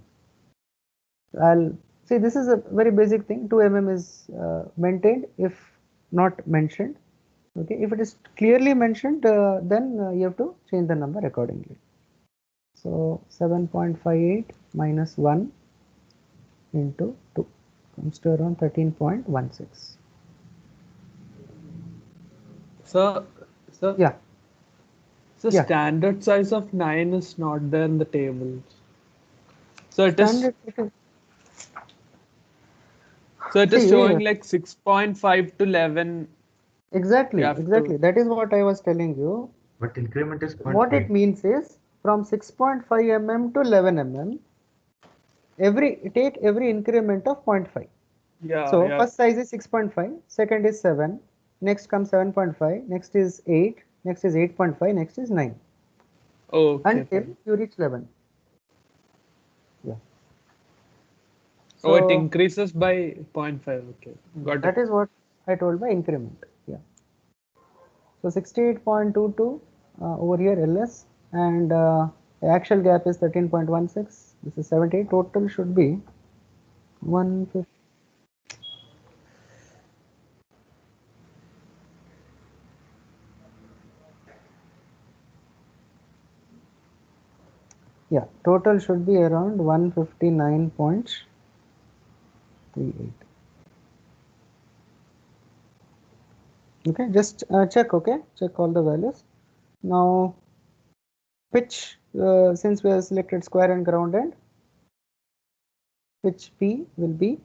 I'll see, this is a very basic thing. 2 mm is maintained if not mentioned. Okay, if it is clearly mentioned, then you have to change the number accordingly. So 7.58 minus 1 into 2 comes to around 13.16. So Yeah. So Yeah. standard size of 9 is not there in the table. So it is Standard. so it is See, showing like 6.5 to 11. Exactly, You have exactly. to- That is what I was telling you. But increment is What it 0.5. means is from 6.5 mm to 11 mm, take every increment of 0.5. Yeah, So yeah. first size is 6.5, second is 7, next comes 7.5, next is 8, next is 8.5, next is 9, Okay. until Fine. you reach 11. Yeah. Oh, it So increases by 0.5. Okay. Got that it. is what I told by increment. Yeah. So 68.22 over here LS, and the actual gap is 13.16. This is 78. Total should be 150. Yeah, total should be around 159.38. Okay, just check. Okay, check all the values. Now pitch, since we have selected square and ground end, pitch P will be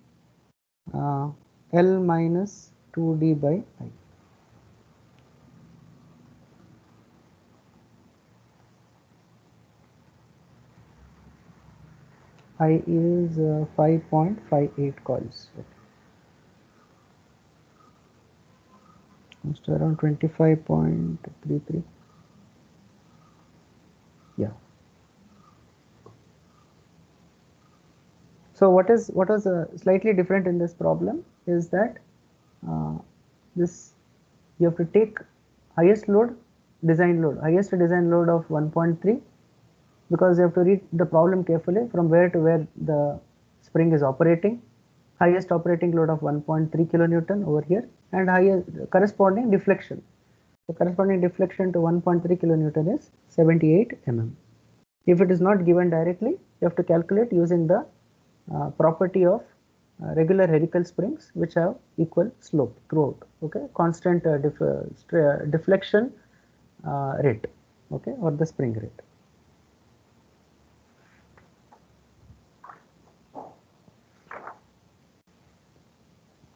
L minus 2d by I. I is 5.58 coils. Okay. Comes to around 25.33. Yeah. So what was slightly different in this problem is that this you have to take highest load, highest design load of 1.3, because you have to read the problem carefully from where to where the spring is operating. Highest operating load of 1.3 kilonewton over here, and highest corresponding deflection. The corresponding deflection to 1.3 kilonewton is 78 mm. If it is not given directly, you have to calculate using the property of regular helical springs which have equal slope throughout. Okay, constant deflection rate. Okay, or the spring rate.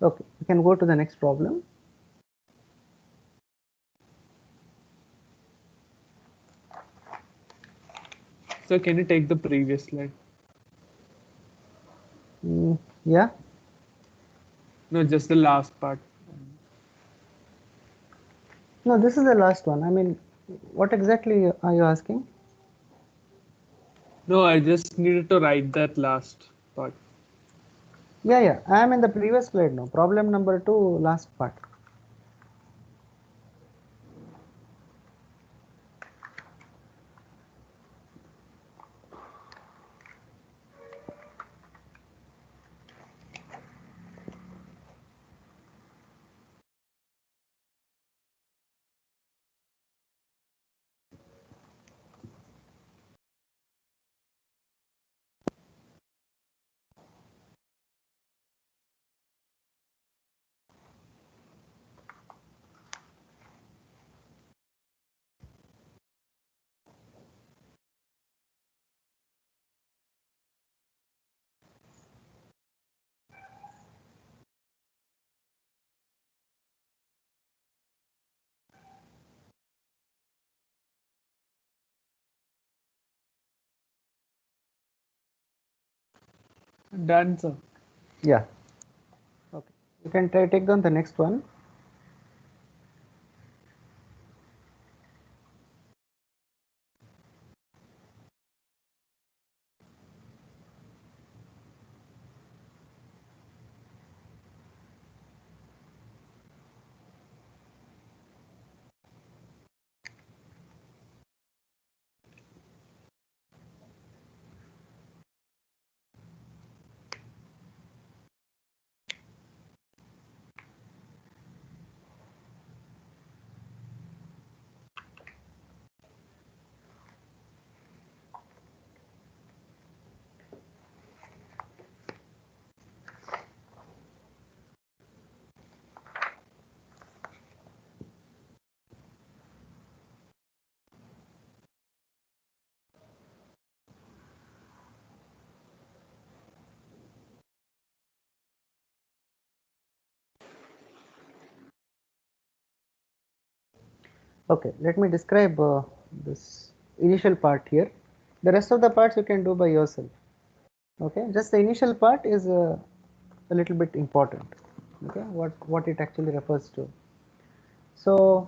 Okay, we can go to the next problem. So can you take the previous slide? Yeah. No, just the last part. No, this is the last one. I mean, what exactly are you asking? No, I just needed to write that last part. Yeah. I am in the previous slide now. Problem number 2, last part. Done, sir. Yeah. Okay. You can take down the next one. Okay, let me describe this initial part here. The rest of the parts you can do by yourself. Okay, just the initial part is a little bit important. Okay, what it actually refers to. So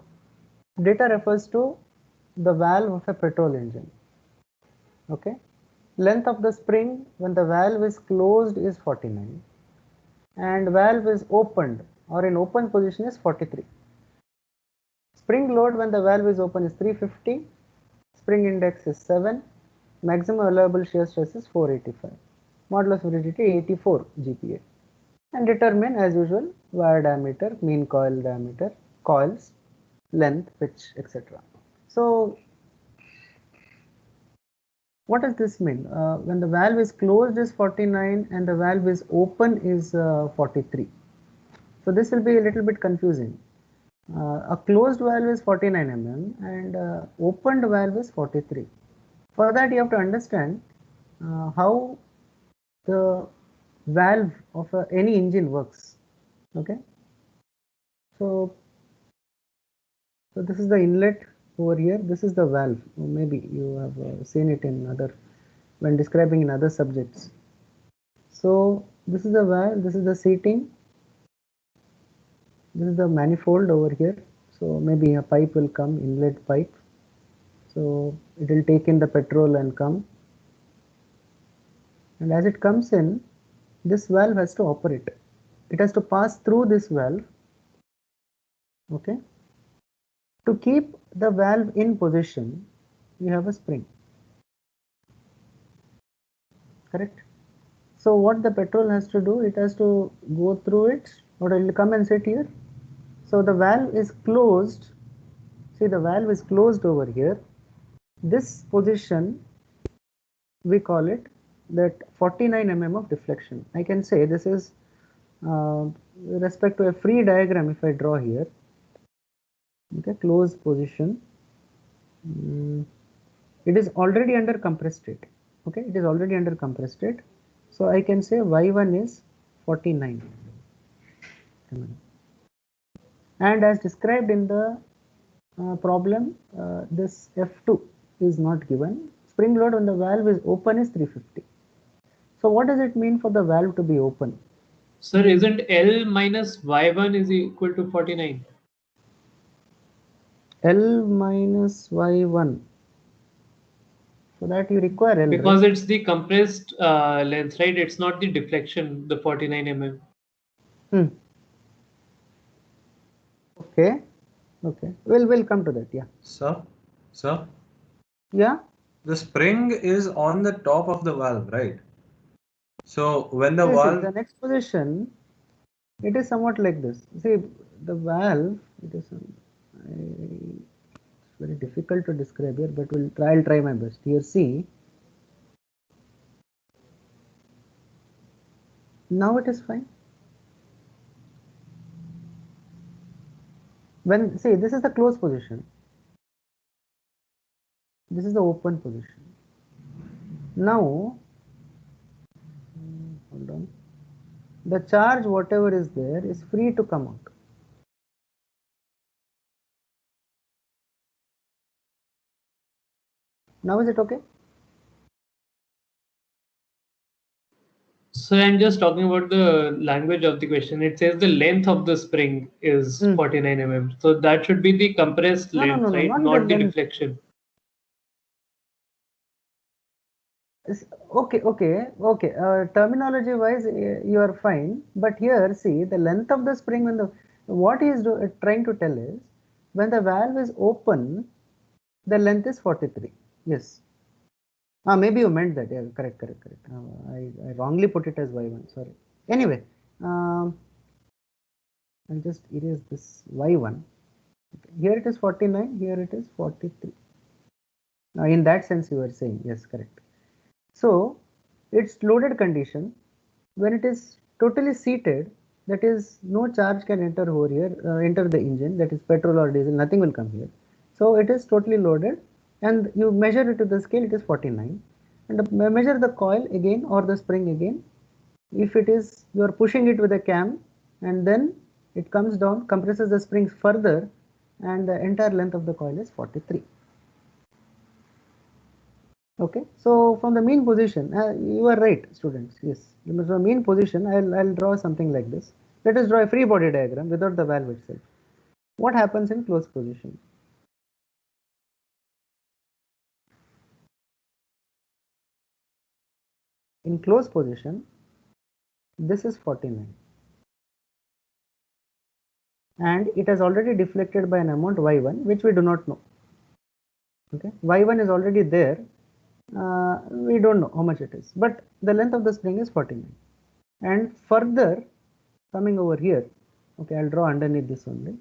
data refers to the valve of a petrol engine. Okay, length of the spring when the valve is closed is 49 and valve is opened or in open position is 43. Spring load when the valve is open is 350, spring index is 7, maximum allowable shear stress is 485, modulus of rigidity 84 GPa, and determine as usual wire diameter, mean coil diameter, coils, length, pitch, etc. So what does this mean? When the valve is closed is 49 and the valve is open is 43. So this will be a little bit confusing. A closed valve is 49 mm and opened valve is 43. For that you have to understand how the valve of any engine works. Okay, so this is the inlet over here. This is the valve. Maybe you have seen it in other, when describing in other subjects. So this is the valve, this is the seating, this is the manifold over here. So maybe a pipe will come, inlet pipe. So it will take in the petrol and come. And as it comes in, this valve has to operate. It has to pass through this valve. Okay. To keep the valve in position, you have a spring. Correct? So what the petrol has to do, it has to go through it, or it will come and sit here. So the valve is closed. See, the valve is closed over here. This position, we call it that 49 mm of deflection. I can say this is with respect to a free diagram. If I draw here, okay, closed position, it is already under compressed state. Okay, it is already under compressed state. So I can say y1 is 49 mm. And as described in the problem, this F2 is not given. Spring load when the valve is open is 350. So what does it mean for the valve to be open? Sir, isn't L minus Y1 is equal to 49? L minus y1. For that you require L, Because right? it's the compressed length, right? It's not the deflection, the 49 mm. Okay. Okay. We'll come to that. Yeah. Sir, Yeah. the spring is on the top of the valve, right? So when the See, valve, the next position, it is somewhat like this. See, the valve, it is it's very difficult to describe here, but I'll try my best. Here, see. Now it is fine. When, see, this is the closed position. This is the open position. Now, hold on. The charge, whatever is there, is free to come out. Now is it okay? So I'm just talking about the language of the question. It says the length of the spring is 49 mm. So that should be the compressed No, length, right? not Not the the length. deflection. Okay. Terminology wise, you are fine. But here, see, the length of the spring, when what he is trying to tell is, when the valve is open, the length is 43. Yes. Maybe you meant that. Yeah, correct. I wrongly put it as y1. Sorry. Anyway, I'll just erase this y1. Okay. Here it is 49. Here it is 43. In that sense, you are saying yes, correct. So its loaded condition, when it is totally seated, that is no charge can enter over here, enter the engine, that is petrol or diesel, nothing will come here. So it is totally loaded, and you measure it to the scale, it is 49, and measure the coil again or the spring again. If it is, you are pushing it with a cam, and then it comes down, compresses the springs further, and the entire length of the coil is 43. Okay, so from the mean position, you are right, students. Yes, from the mean position, I'll draw something like this. Let us draw a free body diagram without the valve itself. What happens in closed position? In closed position, this is 49, and it has already deflected by an amount y1, which we do not know. Okay, y1 is already there. We don't know how much it is, but the length of the spring is 49. And further, coming over here, okay, I'll draw underneath this only.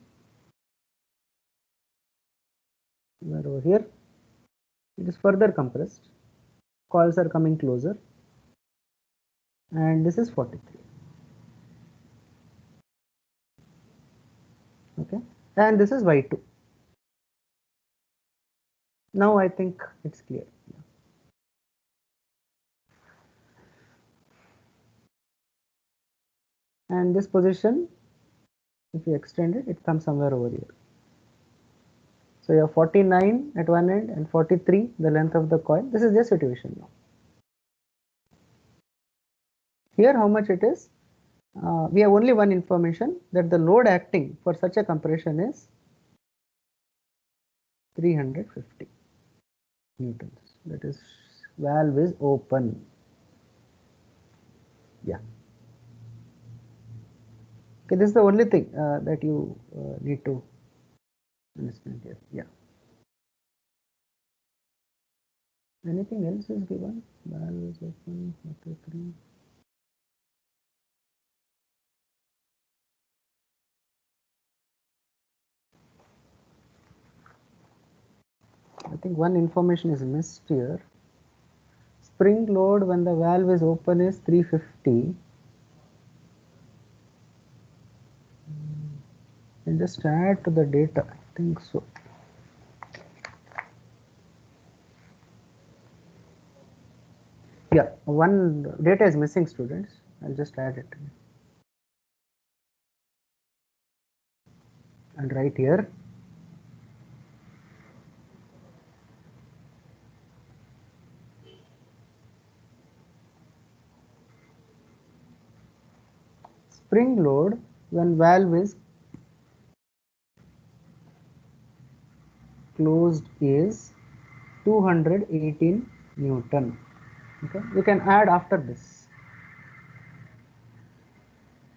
Over here, it is further compressed. Coils are coming closer, and this is 43. Okay, and this is y2. Now I think it's clear. And this position, If you extend it, it comes somewhere over here. So you have 49 at one end and 43 the length of the coil. This is their situation now. Here how much it is? We have only one information, that the load acting for such a compression is 350 newtons. That is, valve is open. Yeah. Okay, this is the only thing that you need to understand here. Yeah. Anything else is given? Valve is open. 43. I think one information is missed here. Spring load when the valve is open is 350. And just add to the data. I think so. Yeah, one data is missing, students. I'll just add it. And right here. Spring load when valve is closed is 218 Newton. Okay, you can add after this.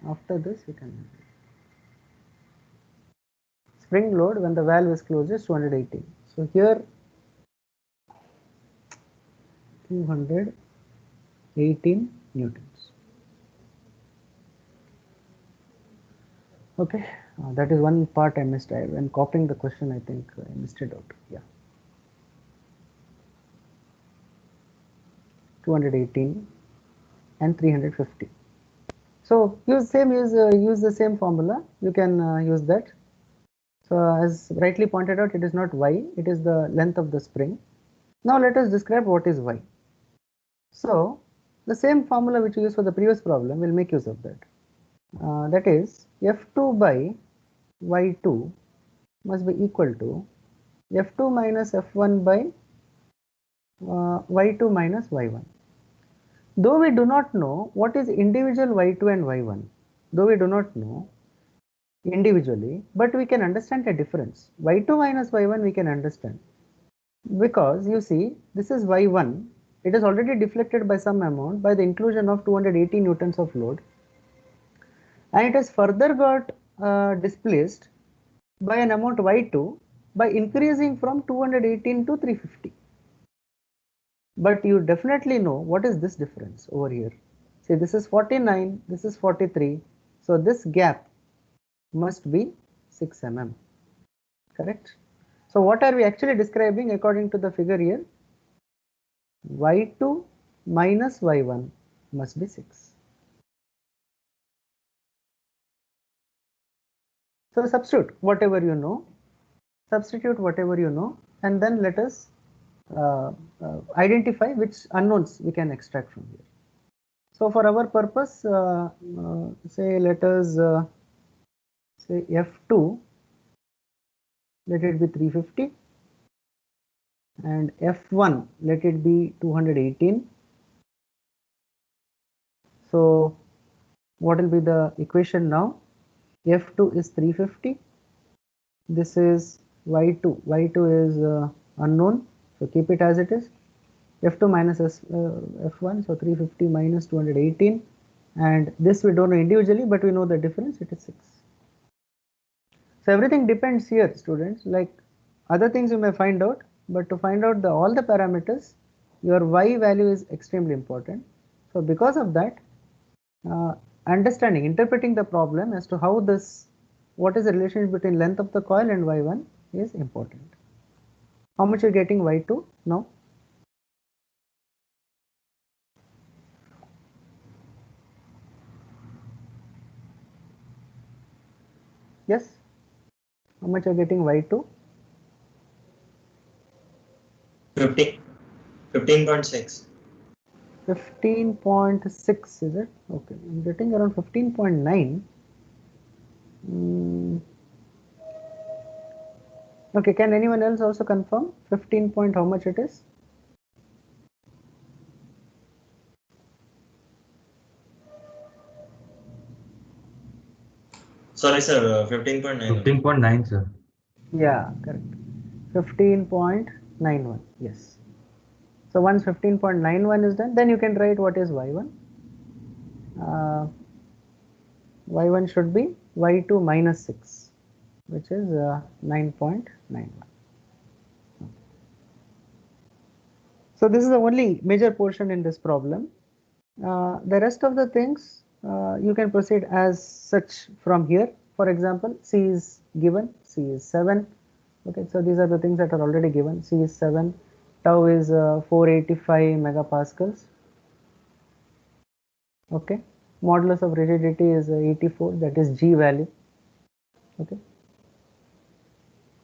After this, you can add. Spring load when the valve is closed is 218. So here 218 newtons. Okay, that is one part I missed. When copying the question, I think I missed it out. Yeah, 218 and 350. So use the same formula. You can use that. So as rightly pointed out, it is not y, it is the length of the spring. Now let us describe what is y. So the same formula which we used for the previous problem, will make use of that. That is F2 by Y2 must be equal to F2 minus F1 by Y2 minus Y1. Though we do not know what is individual Y2 and Y1, though we do not know individually, but we can understand a difference. Y2 minus Y1 we can understand, because you see this is Y1, it is already deflected by some amount by the inclusion of 280 newtons of load, and it has further got displaced by an amount Y2 by increasing from 218 to 350. But you definitely know what is this difference over here. See, this is 49, this is 43. So this gap must be 6 mm. Correct? So what are we actually describing according to the figure here? Y2 minus Y1 must be 6. So substitute whatever you know, and then let us identify which unknowns we can extract from here. So for our purpose, say let us say F2, let it be 350, and F1 let it be 218. So what will be the equation now? F2 is 350. This is Y2. Y2 is unknown, so keep it as it is. F2 minus F1, so 350 minus 218, and this we don't know individually, but we know the difference, it is 6. So everything depends here, students, like other things you may find out, but to find out all the parameters, your Y value is extremely important. So because of that, interpreting the problem as to how what is the relationship between length of the coil and Y1 is important. How much you're getting Y2 now? Yes? How much are getting Y2? 15.6. 15.6 is it? Okay, I'm getting around 15.9. Okay, can anyone else also confirm 15 point how much it is? Sorry, sir. 15.9. 15.9, sir. Yeah, correct. 15.91. Yes. So once 15.91 is done, then you can write what is y1. Y1 should be y2 minus 6, which is 9.91. So this is the only major portion in this problem. The rest of the things you can proceed as such from here. For example, C is given, C is 7. Okay, so these are the things that are already given. C is 7, tau is 485 megapascals. Okay, modulus of rigidity is 84, that is G value. Okay,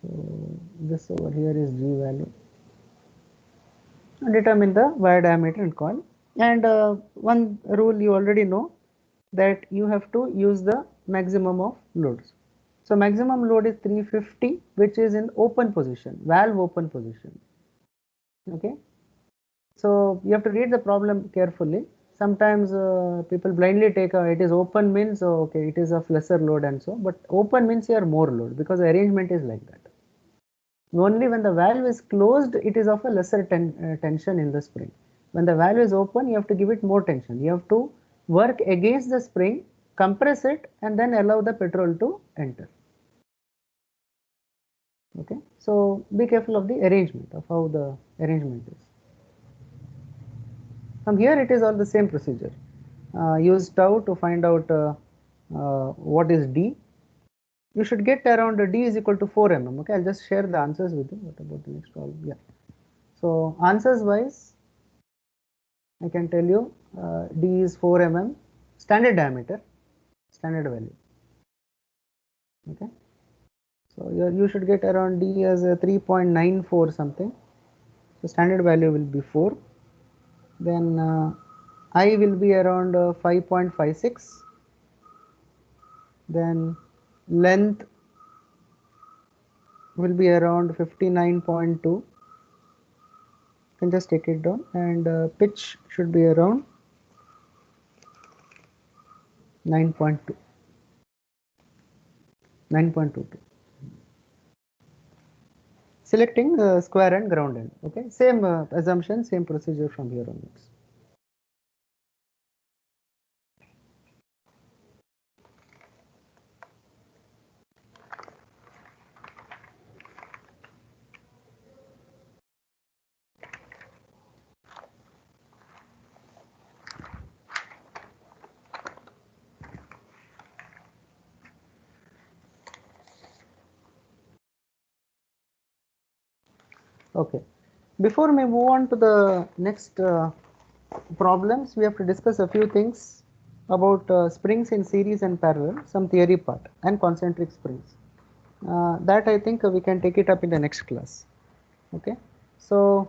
so this over here is G value. Determine the wire diameter and coil. And one rule you already know, that you have to use the maximum of loads. So maximum load is 350, which is in open position, valve open position. Okay, so you have to read the problem carefully. Sometimes people blindly take it is open means okay, it is of lesser load and so, but open means you are more load, because the arrangement is like that. Only when the valve is closed, it is of a lesser tension in the spring. When the valve is open, you have to give it more tension. You have to work against the spring, compress it, and then allow the petrol to enter. Okay, so be careful of the arrangement, of how the arrangement is. From here, it is all the same procedure. Use tau to find out what is D. You should get around D is equal to 4 mm. Okay, I'll just share the answers with you. What about the next problem? Yeah. So answers wise, I can tell you D is 4 mm, standard diameter, standard value. Okay, so you should get around D as a 3.94 something. So standard value will be 4. Then I will be around 5.56. Then length will be around 59.2. You can just take it down, and pitch should be around 9.2. 9.22. Selecting square and ground end. Okay, same assumption, same procedure from here onwards. Okay, before we move on to the next problems, we have to discuss a few things about springs in series and parallel, some theory part, and concentric springs. That I think we can take it up in the next class. Okay, so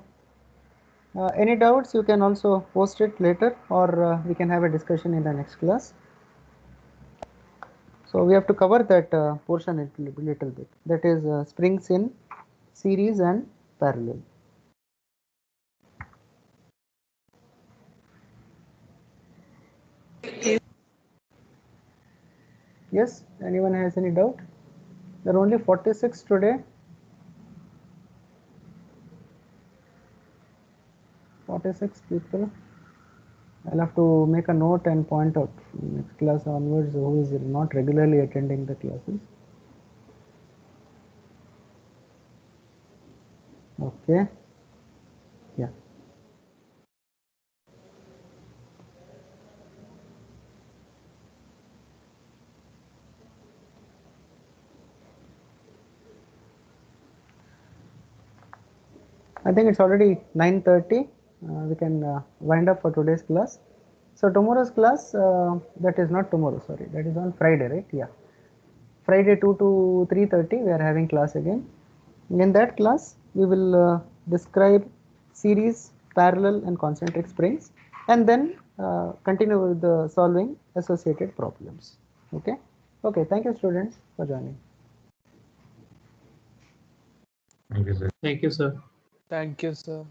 any doubts, you can also post it later, or we can have a discussion in the next class. So we have to cover that portion a little bit, that is springs in series and parallel. Yes, anyone has any doubt? There are only 46 today. 46 people. I'll have to make a note and point out next class onwards who is not regularly attending the classes. Okay. Yeah. I think it's already 9:30. We can wind up for today's class. So tomorrow's class, that is not tomorrow, sorry, that is on Friday, right? Yeah. Friday 2 to 3:30 we are having class again. In that class we will describe series, parallel and concentric springs, and then continue with the solving associated problems. Okay. Okay, thank you students for joining. Thank you, sir. Thank you, sir. Thank you, sir.